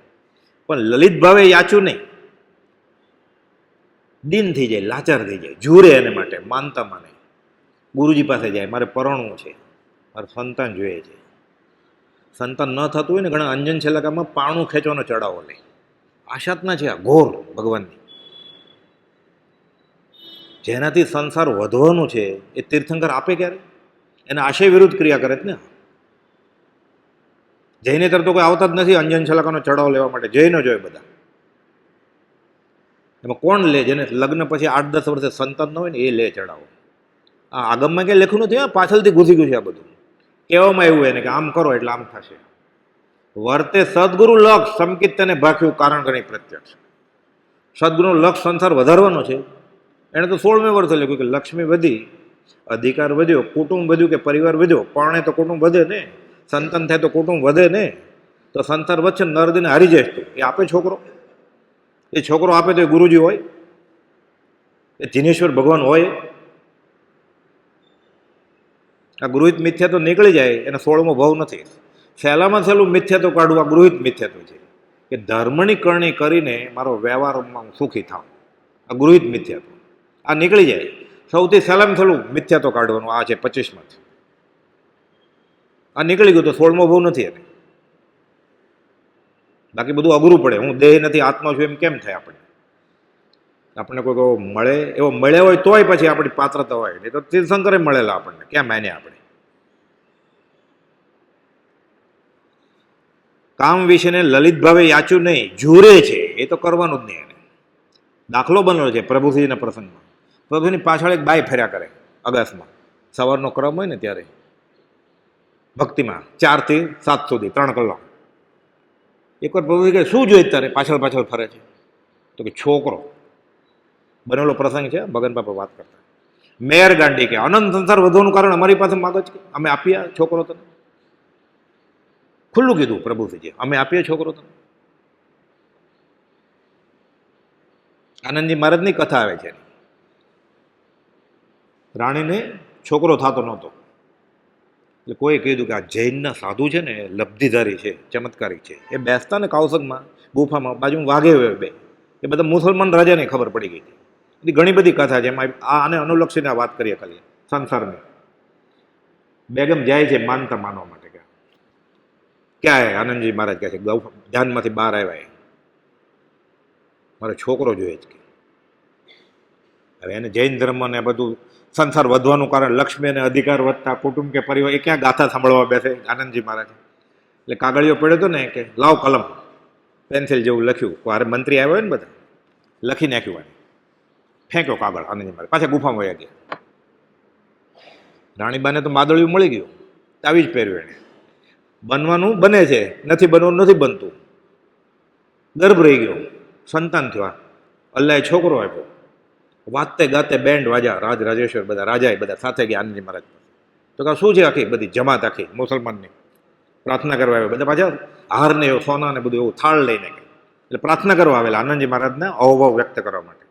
પણ લલિત ભાવે યાચું નહીં. દિન થઈ જાય, લાચાર થઈ જાય, જુરે એને માટે માનતા માને. ગુરુજી પાસે જાય, મારે પરણવું છે, મારે સંતાન જોઈએ છે. સંતાન ન થતું હોય ને, ઘણા અંજન છેલ્લાકામાં પાણું ખેંચવાનો ચડાવો લે. આશાતના છે આ ઘોર ભગવાનની. જેનાથી સંસાર વધવાનું છે એ તીર્થંકર આપે ક્યારે? એના આશય વિરુદ્ધ ક્રિયા કરે જ ને. જઈને તરત તો કોઈ આવતા જ નથી અંજન છલાકાનો ચડાવો લેવા માટે. જઈ ન જોઈએ બધા. એમાં કોણ લે? જેને લગ્ન પછી 8-10 વર્ષે સંતાન ન હોય ને એ લે ચડાવો. આ આગમમાં ક્યાંય લખ્યું નથી, પાછળથી ઘૂસી ગયું છે આ બધું. કહેવામાં આવ્યું એને કે આમ કરો એટલે આમ થશે. વર્તે સદગુરુ લક્ષ સંકિત તેને ભાખ્યું કારણ ગણી પ્રત્યક્ષ. સદગુરુનો લક્ષ સંસાર વધારવાનો છે. એણે તો 16મે વર્ષે લખ્યું કે લક્ષ્મી વધી, અધિકાર વધ્યો, કુટુંબ વધ્યું કે પરિવાર વધ્યો. પરણે તો કુટુંબ વધે ને, સંતાન થાય તો કુટુંબ વધે ને. તો સંસાર વચ્ચે નરદીને હારી જાય તું. એ આપે છોકરો, એ છોકરો આપે તો એ ગુરુજી હોય, એ જીનેશ્વર ભગવાન હોય. આ ગૃહિત મિથ્યા તો નીકળી જાય, એને 16મો ભાવ નથી. સહેલામાં સહેલું મિથ્યા તો કાઢવું આ ગૃહિત મિથ્યાત્વ છે કે ધર્મની કરણી કરીને મારો વ્યવહારમાં હું સુખી થાઉં. આ ગૃહિત મિથ્યાત્વ આ નીકળી જાય. સૌથી સહેલામાં સહેલું મિથ્યા તો કાઢવાનું આ છે 25માંથી. આ નીકળી ગયું તો 16મો ભાવ નથી એને. બાકી બધું અઘરું પડે. હું દેહ નથી આત્મા છું એમ કેમ થાય આપણે? આપણને કોઈ મળે, એવો મળ્યા હોય તોય પછી આપણી પાત્રતા હોય, નહીં તો તીર્થંકરે મળેલા આપણને ક્યાં માન્યા આપણે? કામ વિશેને લલિત ભાવે યાચું નહીં, જુરે છે એ તો કરવાનું જ નહીં એને. દાખલો બનેલો છે પ્રભુશ્રીના પ્રસંગમાં. પ્રભુની પાછળ એક બાઈ ફર્યા કરે અગાસમાં. સવારનો ક્રમ હોય ને ત્યારે ભક્તિમાં 4 થી 7 સુધી 3 કલાક. એકવાર પ્રભુજી કહે શું જોઈએ તારે પાછળ પાછળ ફરે છે? તો કે છોકરો. બનેલો પ્રસંગ છે, ભગન બાપા વાત કરતા. મેર ગાંડી કે અનંત સંસાર વધવાનું કારણ અમારી પાસે માગો છે, અમે આપીએ છોકરો તને. ખુલ્લું કીધું પ્રભુજી, અમે આપીએ છોકરો તને. આનંદજી મહારાજની કથા આવે છે. રાણીને છોકરો થતો નહોતો એટલે કોઈ કીધું કે આ જૈનના સાધુ છે ને લબ્ધિધારી છે, ચમત્કારિક છે. એ બેસતા ને કૌશકમાં ગુફામાં બાજુ વાઘે બે, એ બધા મુસલમાન રાજાને ખબર પડી ગઈ હતી. એની ઘણી બધી કથા છે. એમાં આને અનુલક્ષીને વાત કરીએ ખાલી સંસારની. બેગમ જાય છે માનતા માનવા માટે, ક્યાં આનંદજી મહારાજ કહે છે ધ્યાનમાંથી બહાર આવ્યા, મારો છોકરો જોઈએ જ કે. હવે એને જૈન ધર્મ ને બધું સંસાર વધવાનું કારણ લક્ષ્મી અને અધિકાર વધતા કુટુંબ કે પરિવાર, એ ક્યાં ગાથા સાંભળવા બેસે આનંદજી મહારાજ. એટલે કાગળિયો પડ્યો હતો ને કે લાવ કલમ પેન્સિલ જેવું લખ્યું, અરે મંત્રી આવ્યો હોય ને બધા, લખી નાખ્યું વાળી, ફેંક્યો કાગળ આનંદજી મહારાજ, પાછા ગુફામાં વયા ગયા. રાણીબાને તો માદળિયું મળી ગયું, આવી જ પહેર્યું એને. બનવાનું બને છે, નથી બનવાનું નથી બનતું. ગર્ભ રહી ગયો, સંતાન થયો, અલ્લાહે છોકરો આપ્યો. વાતે ગાતે બેન્ડ વાજા, રાજ રાજેશ્વર બધા રાજા બધા સાથે ગયા આનંદજી મહારાજ. તો કે શું છે આખી બધી જમાત આખી મુસલમાનની પ્રાર્થના કરવા આવ્યા બધા, પાછા હાર ને સોના ને બધું એવું થાળ લઈને ગઈ. એટલે પ્રાર્થના કરવા આવેલા આનંદજી મહારાજને અહોભાવ વ્યક્ત કરવા માટે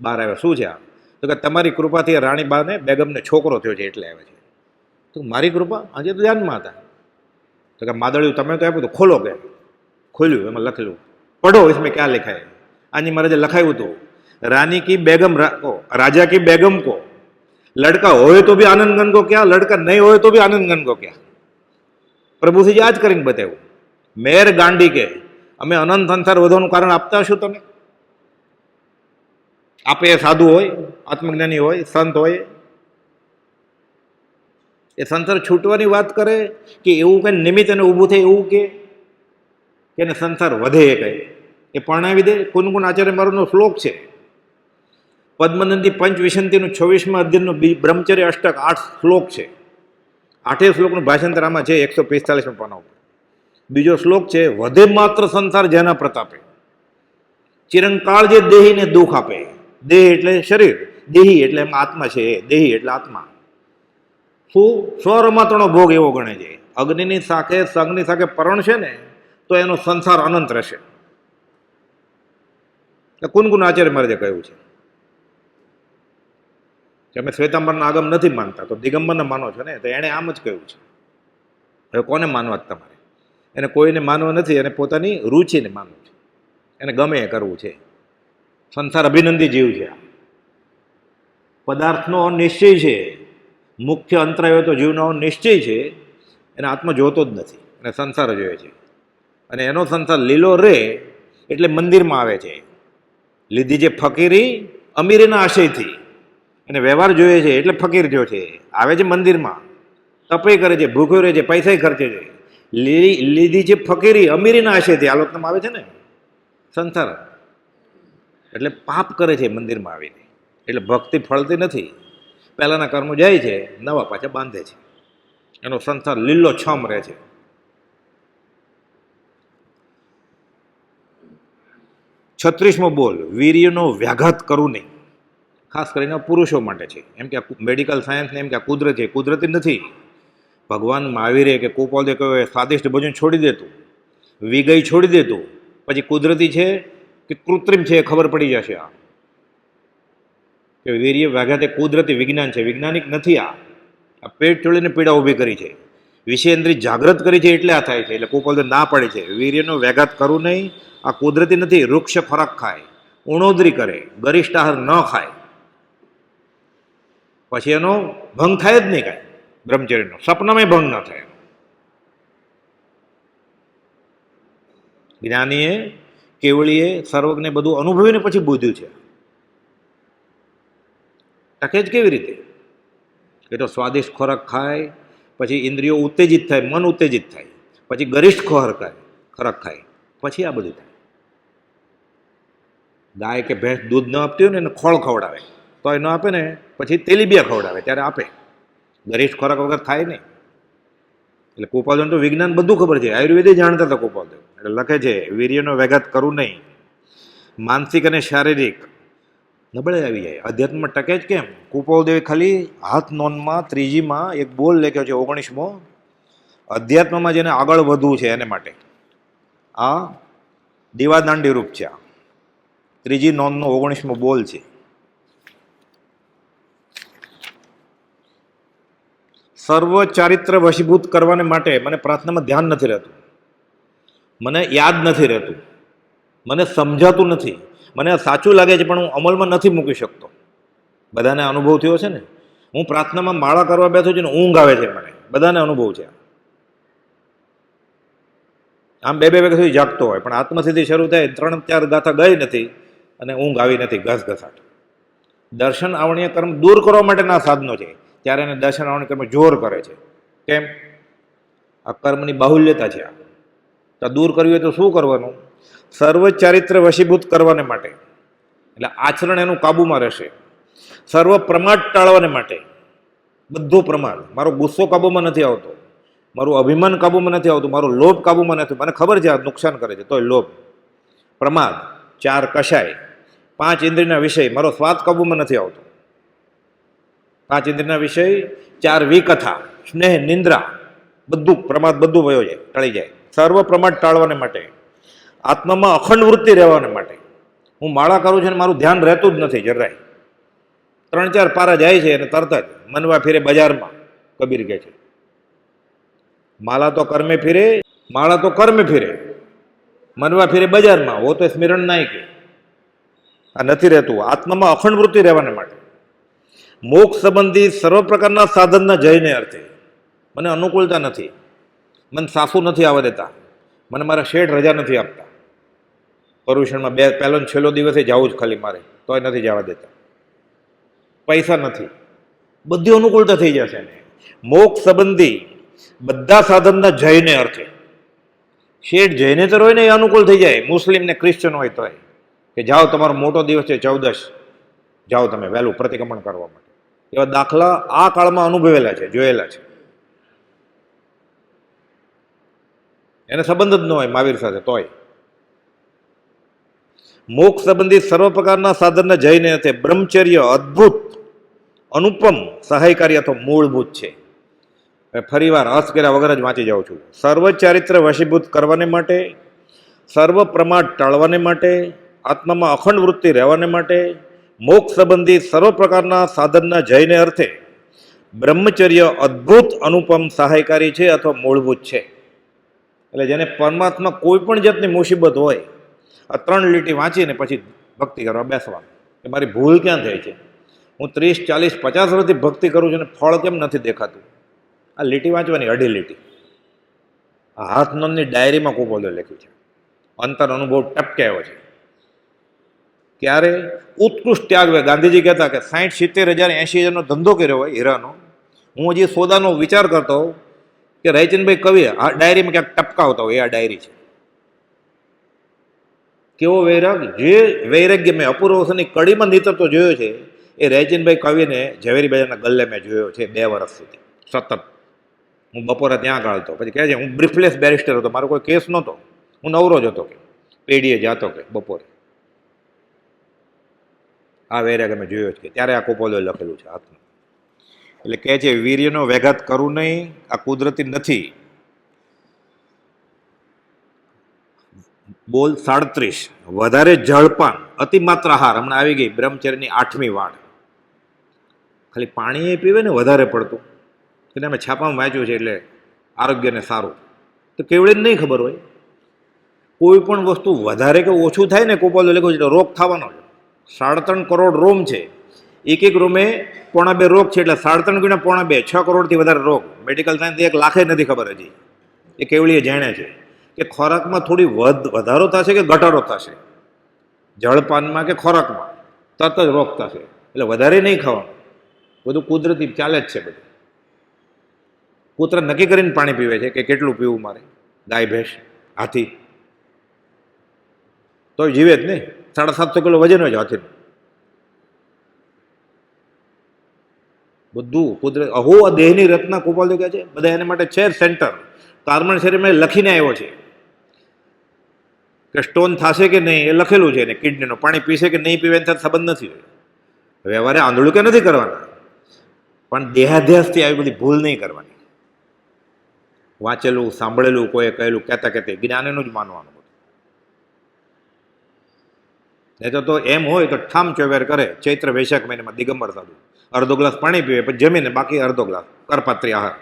બહાર આવ્યા. શું છે આ? તો કે તમારી કૃપાથી રાણીબાને બેગમને છોકરો થયો છે એટલે આવે છે. તો મારી કૃપા? આજે તો ધ્યાનમાં હતા. તો કે માદળિયું તમે તો આપ્યું તો ખોલો, કે ખોલ્યું, એમાં લખેલું પઢો, इसमें क्या लिखा है? આનંદજી મહારાજે લખાયું હતું, रानी की बेगम राजा की बेगम को लड़का होए तो भी आनंदगन को क्या, लड़का नहीं होए तो भी आनंदगन को क्या. પ્રભુજી આજ કરીને બતાવ્યું. મેર ગાંડી કે અમે અનંત સંસાર વધવાનું કારણ આપતા હશું તમે. આપે એ સાધુ હોય, આત્મજ્ઞાની હોય, સંત હોય, એ સંસાર છૂટવાની વાત કરે કે એવું કઈ નિમિત્ત એને ઊભું થાય એવું કે એને સંસાર વધે એ કઈ એ પરણાવી દે. કુનકુન આચાર્ય મારુનો શ્લોક છે, પદ્મનંદી પંચવિશંતિનું 26મા અધ્યયનનું બ્રહ્મચર્ય અષ્ટક 8 શ્લોક છે. 8 શ્લોકનું ભાષાંતર આમાં છે 145 પાના ઉપર. બીજો શ્લોક છે, વધે માત્ર સંસાર જેના પ્રતાપે, ચિરંકાળ જે દેહીને દુઃખ આપે. દેહ એટલે શરીર, દેહી એટલે એમાં આત્મા છે, દેહી એટલે આત્મા. શું સ્વરમાત્રનો ભોગ એવો ગણે છે. અગ્નિની સાથે સગની સાથે પરણ છે ને તો એનો સંસાર અનંત રહેશે. કુનકુન આચાર્ય મહારાજે કહ્યું છે કે અમે શ્વેતાંબરના આગમ નથી માનતા, તો દિગંબરને માનો છો ને, તો એણે આમ જ કહ્યું છે. હવે કોને માનવા તમારે? એને કોઈને માનવા નથી, એને પોતાની રુચિને માનવું છે, એને ગમે એ કરવું છે. સંસાર અભિનંદી જીવ છે. પદાર્થનો નિશ્ચય છે, મુખ્ય અંતરાયો તો જીવનો નિશ્ચય છે. એને આત્મા જોતો જ નથી, અને સંસાર જોઈએ છે. અને એનો સંસાર લીલો રે એટલે મંદિરમાં આવે છે. લીધી છે ફકીરી અમીરીના આશયથી, અને વ્યવહાર જોઈએ છે એટલે ફકીર જો છે. આવે છે મંદિરમાં, તપય કરે છે, ભૂખ્યો રહે છે, પૈસા ખર્ચે છે. લીધી છે ફકીરી અમીરીના આશયથી, આ લોકનામાં આવે છે ને સંસાર. એટલે પાપ કરે છે મંદિરમાં આવીને, એટલે ભક્તિ ફળતી નથી. પહેલાના કર્મો જાય છે, નવા પાછા બાંધે છે. એનો સંસાર લીલો છમ રહે છે. 36મો બોલ, વીર્યનો વ્યાઘાત કરવું નહીં. ખાસ કરીને પુરુષો માટે છે. એમ કે મેડિકલ સાયન્સને એમ કે કુદરત છે, કુદરતી નથી. ભગવાન મહાવીરે કે કુપોલે કહ્યું સ્વાદિષ્ટ ભોજન છોડી દેતું, વિગઈ છોડી દેતું, પછી કુદરતી છે કે કૃત્રિમ છે એ ખબર પડી જશે. આ કે વીર્ય વ્યાઘાત એ કુદરતી વિજ્ઞાન છે, વૈજ્ઞાનિક નથી. આ પેટ ચોળીને પીડા ઊભી કરી છે, વિષયેન્દ્રિય જાગૃત કરી છે એટલે આ થાય છે. એટલે કુપોલે ના પડે છે વીર્યનો વ્યાઘાત કરવું નહીં. આ કુદરતી નથી. વૃક્ષ ખોરાક ખાય, ઉણોદરી કરે, ગરિષ્ઠ આહાર ન ખાય, પછી એનો ભંગ થાય જ નહીં કાંઈ. બ્રહ્મચર્યનો સપનામાં ભંગ ન થાય. જ્ઞાનીએ કેવળીએ સર્વજ્ઞે બધું અનુભવીને પછી બુદ્ધ્યું છે. ટકે જ કેવી રીતે? એ તો સ્વાદિષ્ટ ખોરાક ખાય, પછી ઇન્દ્રિયો ઉત્તેજિત થાય, મન ઉત્તેજિત થાય, પછી ગરિષ્ઠ ખોરાક ખાય, પછી આ બધું થાય. ગાય કે ભેંસ દૂધ ન આપતી હોય ને એને ખોળ ખવડાવે, તો એ ન આપે ને પછી તેલીબિયા ખવડાવે ત્યારે આપે. ગરિષ્ઠ ખોરાક વગર થાય નહીં. એટલે કુપાલદેવ તો વિજ્ઞાન બધું ખબર છે, આયુર્વેદે જાણતા હતા કુપાલદેવ. એટલે લખે છે વીર્યનો વ્યાઘાત કરવું નહીં. માનસિક અને શારીરિક નબળે આવી જાય. અધ્યાત્મમાં ટકે જ કેમ? કુપાલદેવે ખાલી હાથ નોંધમાં 3જી એક બોલ લખ્યો છે 19મો, અધ્યાત્મમાં જેને આગળ વધવું છે એને માટે. આ દીવાદાંડી રૂપ છે. આ 3જી નોંધનો 19મો બોલ છે. સર્વ ચારિત્ર વશીભૂત કરવાને માટે મને પ્રાર્થનામાં ધ્યાન નથી રહેતું, મને યાદ નથી રહેતું, મને સમજાતું નથી, મને સાચું લાગે છે પણ હું અમલમાં નથી મૂકી શકતો. બધાને અનુભવ થયો છે ને? હું પ્રાર્થનામાં માળા કરવા બેઠો છું ને ઊંઘ આવે છે, મને બધાને અનુભવ છે. આમ બે વાગ્યા સુધી જાગતો હોય પણ આત્મસિદ્ધિ શરૂ થાય 3-4 ગાથા ગઈ નથી અને ઊંઘ આવી નથી, ઘસઘસાટ. દર્શન આવણીય કર્મ દૂર કરવા માટેના સાધનો છે, ત્યારે એને દર્શન આવણી કર્મ જોર કરે છે. કેમ? આ કર્મની બાહુલ્યતા છે. તો દૂર કરવી હોય તો શું કરવાનું? સર્વ ચારિત્ર વશીભૂત કરવાને માટે, એટલે આચરણ એનું કાબુમાં રહેશે. સર્વ પ્રમાદ ટાળવાને માટે, બધો પ્રમાદ, મારો ગુસ્સો કાબુમાં નથી આવતો, મારું અભિમાન કાબુમાં નથી આવતું, મારો લોભ કાબુમાં નથી, મને ખબર છે આ નુકસાન કરે છે તોય લોભ. પ્રમાદ, 4 કષાય, 5 ઇન્દ્રિયના વિષય, મારો સ્વાદ કાબુમાં નથી આવતો. 5 ઇન્દ્રિયના વિષય, 4 વિકથા, સ્નેહ, નિંદ્રા, બધું પ્રમાદ, બધું વયો જાય, ટળી જાય. સર્વ પ્રમાદ ટાળવાને માટે, આત્મામાં અખંડ વૃત્તિ રહેવાને માટે. હું માળા કરું છું અને મારું ધ્યાન રહેતું જ નથી જરાય. 3-4 પારા જાય છે અને તરત જ મનવા ફિરે બજારમાં, કબીર કહે છે. માલા તો કર્મે ફિરે, માળા તો કર્મે ફિરે, મનવા ફિરે બજારમાં, વો તો સ્મરણ નાય કે. આ નથી રહેતું. આત્મામાં અખંડ વૃત્તિ રહેવાને માટે, મોક્ષ સંબંધી સર્વ પ્રકારના સાધનના જયને અર્થે. મને અનુકૂળતા નથી, મને સાસુ નથી આવવા દેતા, મને મારા શેઠ રજા નથી આપતા, પર્યુષણમાં પહેલો ને છેલ્લો દિવસે જવું જ ખાલી મારે, તોય નથી જવા દેતા, પૈસા નથી, બધી અનુકૂળતા થઈ જશે ને. મોક્ષ સંબંધી બધા સાધનના જયને અર્થે. શેઠ જૈનેતર હોય ને એ અનુકૂળ થઈ જાય, મુસ્લિમ ને ક્રિશ્ચન હોય તોય, કે જાઓ તમારો મોટો દિવસ છે 14, જાઓ તમે વહેલું પ્રતિક્રમણ કરવા માટે. એવા દાખલા આ કાળમાં અનુભવેલા છે, જોયેલા છે. એને સંબંધ જ ન હોય મહાવીર સાથે તોય. મોક્ષ સંબંધી સર્વ પ્રકારના સાધનના જઈને અર્થે બ્રહ્મચર્ય અદ્ભુત, અનુપમ, સહાયકારી અથવા મૂળભૂત છે. ફરી વાર અર્થ કર્યા વગર જ વાંચી જાઉં છું. સર્વ ચારિત્ર વશીભૂત કરવાને માટે, સર્વ પ્રમાદ ટાળવાને માટે, આત્મામાં અખંડ વૃત્તિ રહેવાને માટે, મોક્ષ સંબંધી સર્વ પ્રકારના સાધનના જયને અર્થે બ્રહ્મચર્ય અદ્ભુત, અનુપમ, સહાયકારી છે અથવા મૂળભૂત છે. એટલે જેને પરમાત્મા કોઈ પણ જાતની મુસીબત હોય, આ 3 લીટી વાંચીને પછી ભક્તિ કરવા બેસવાનું કે મારી ભૂલ ક્યાં થઈ છે, હું 30, 40, 50 વર્ષથી ભક્તિ કરું છું અને ફળ કેમ નથી દેખાતું. આ લીટી વાંચવાની, 2.5 લીટી. આ હાથ નોંધની ડાયરીમાં કુપોદે લખ્યું છે. અંતર અનુભવ ટપકે આવ્યો છે. ક્યારે? ઉત્કૃષ્ટ ત્યાગ. ગાંધીજી કહેતા કે 60, 70 હજાર, 80 હજારનો ધંધો કર્યો હોય હીરાનો, હું હજી સોદાનો વિચાર કરતો હોઉં કે રયચંદભાઈ કવિ આ ડાયરીમાં ક્યાંક ટપકાવતા હોય, એ આ ડાયરી છે. કેવો વૈરાગ! જે વૈરાગ્ય મેં અપૂર્વની કડીમાં નીતરતો જોયો છે એ રયચંદભાઈ કવિને ઝવેરી બજારના ગલ્લે મેં જોયો છે 2 વર્ષ સુધી સતત. હું બપોરે ત્યાં ગાળતો, પછી કહે છે હું બ્રીફલેસ બેરિસ્ટર હતો, મારો કોઈ કેસ નહોતો, હું નવરો જ હતો, કે પેઢીએ જતો કે બપોરે. આ વૈરાગ મેં જોયો છે. ત્યારે આ કુપોદે લખેલું છે હાથમાં. એટલે કહે છે વીર્યનો વેઘાત કરવું નહીં, આ કુદરતી નથી. બોલ 37. વધારે જળપાન, અતિમાત્ર આહાર, હમણાં આવી ગઈ બ્રહ્મચર્યની 8મી વાડ. ખાલી પાણી એ પીવે ને વધારે પડતું, એટલે અમે છાપામાં વાંચ્યું છે, એટલે આરોગ્યને સારું. તો કેવડે નહીં ખબર હોય, કોઈ પણ વસ્તુ વધારે કે ઓછું થાય ને કુપોદે લખ્યું છે એટલે રોગ થવાનો છે. 3.5 કરોડ રોમ છે, એક રૂમે 1.25 રોગ છે, એટલે 3.5 ગુણ્યા 1.25, 6 કરોડથી વધારે રોગ. મેડિકલ સાયન્સ 1 લાખે નથી ખબર હજી, એ કેવડીએ જાણે છે કે ખોરાકમાં થોડી વધારો થશે કે ઘટાડો થશે, જળપાનમાં કે ખોરાકમાં તરત જ રોગ થશે. એટલે વધારે નહીં ખાવાનું, બધું કુદરતી ચાલે જ છે. બધું કૂતરા નક્કી કરીને પાણી પીવે છે કે કેટલું પીવું મારે, ગાય, ભેંસ, હાથી તો જીવે જ નહીં. 750 કિલો વજન હોય છે હાથીનું. બધું કુદરત. અહો દેહની રચના કુપોદે કહે છે, બધા એના માટે છે સેન્ટર. કાર્બન શરીરમાં લખીને આવ્યો છે કે સ્ટોન થશે કે નહીં, એ લખેલું છે. એને કિડનીનો પાણી પીશે કે નહીં પીવે એના સંબંધ નથી. વ્યવહારે આંધળું કે નથી કરવાના, પણ દેહાધ્યાસથી આવી બધી ભૂલ નહીં કરવાની. વાંચેલું, સાંભળેલું, કોઈ કહેલું, કહેતા જ્ઞાન એનું જ માનવાનું. નહીં તો એમ હોય તો ઠામ ચોવેર કરે ચૈત્ર વૈશાખ મહિનામાં દિગંબર સાધુ, અડધો ગ્લાસ પાણી પીવે પછી જમીને બાકી અડધો ગ્લાસ કરપાત્રી આહાર,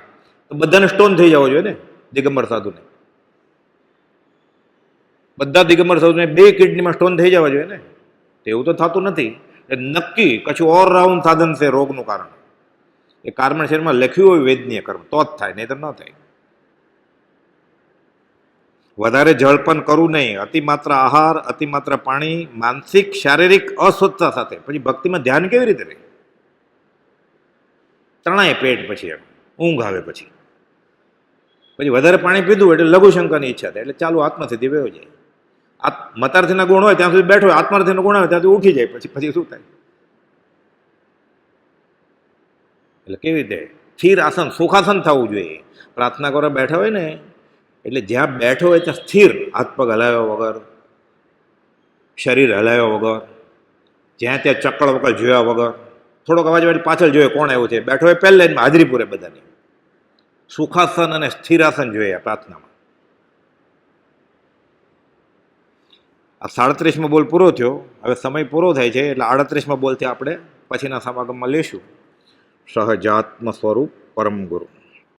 તો બધાને સ્ટોન થઈ જવો જોઈએ ને દિગંબર સાધુને. બધા દિગંબર સાધુને 2 કિડનીમાં સ્ટોન થઈ જવા જોઈએ ને. એવું તો થતું નથી. એ નક્કી કશું ઓલરાઉન્ડ સાધન છે રોગનું કારણ. એ કાર્બન શરીરમાં લખ્યું હોય વેદનીય કર્મ તો જ થાય, નહીં તો ન થાય. વધારે જળપાન કરવું નહીં, અતિમાત્ર આહાર, અતિમાત્ર પાણી, માનસિક શારીરિક અસ્વસ્થતા સાથે પછી ભક્તિમાં ધ્યાન કેવી રીતે રહે? તણાય પેટ, પછી એમ ઊંઘ આવે, પછી વધારે પાણી પીધું એટલે લઘુશંકાની ઈચ્છા થાય એટલે ચાલુ આત્મસિદ્ધિ વયો જાય. મતાર્થીના ગુણ હોય ત્યાં સુધી બેઠો હોય, આત્માર્થીનો ગુણ હોય ત્યાં સુધી ઉઠી જાય, પછી શું થાય? એટલે કેવી રીતે સ્થિર આસન સુખાસન થવું જોઈએ. પ્રાર્થના કરવા બેઠા હોય ને એટલે જ્યાં બેઠો હોય ત્યાં સ્થિર, હાથ પગ હલાવ્યા વગર, શરીર હલાવ્યા વગર, જ્યાં ત્યાં ચક્કળ વકળ જોયા વગર, થોડોક અવાજ પાછળ જોઈએ કોણ આવ્યું છે, બેઠો હોય પહેલા લાઈનમાં હાજરી પૂરે બધાની. સુખાસન અને સ્થિરાસન જોઈએ પ્રાર્થનામાં. આ 37મો બોલ પૂરો થયો. હવે સમય પૂરો થાય છે એટલે 38મા બોલથી આપણે પછીના સમાગમમાં લેશું. સહજાત્મ સ્વરૂપ પરમ ગુરુ.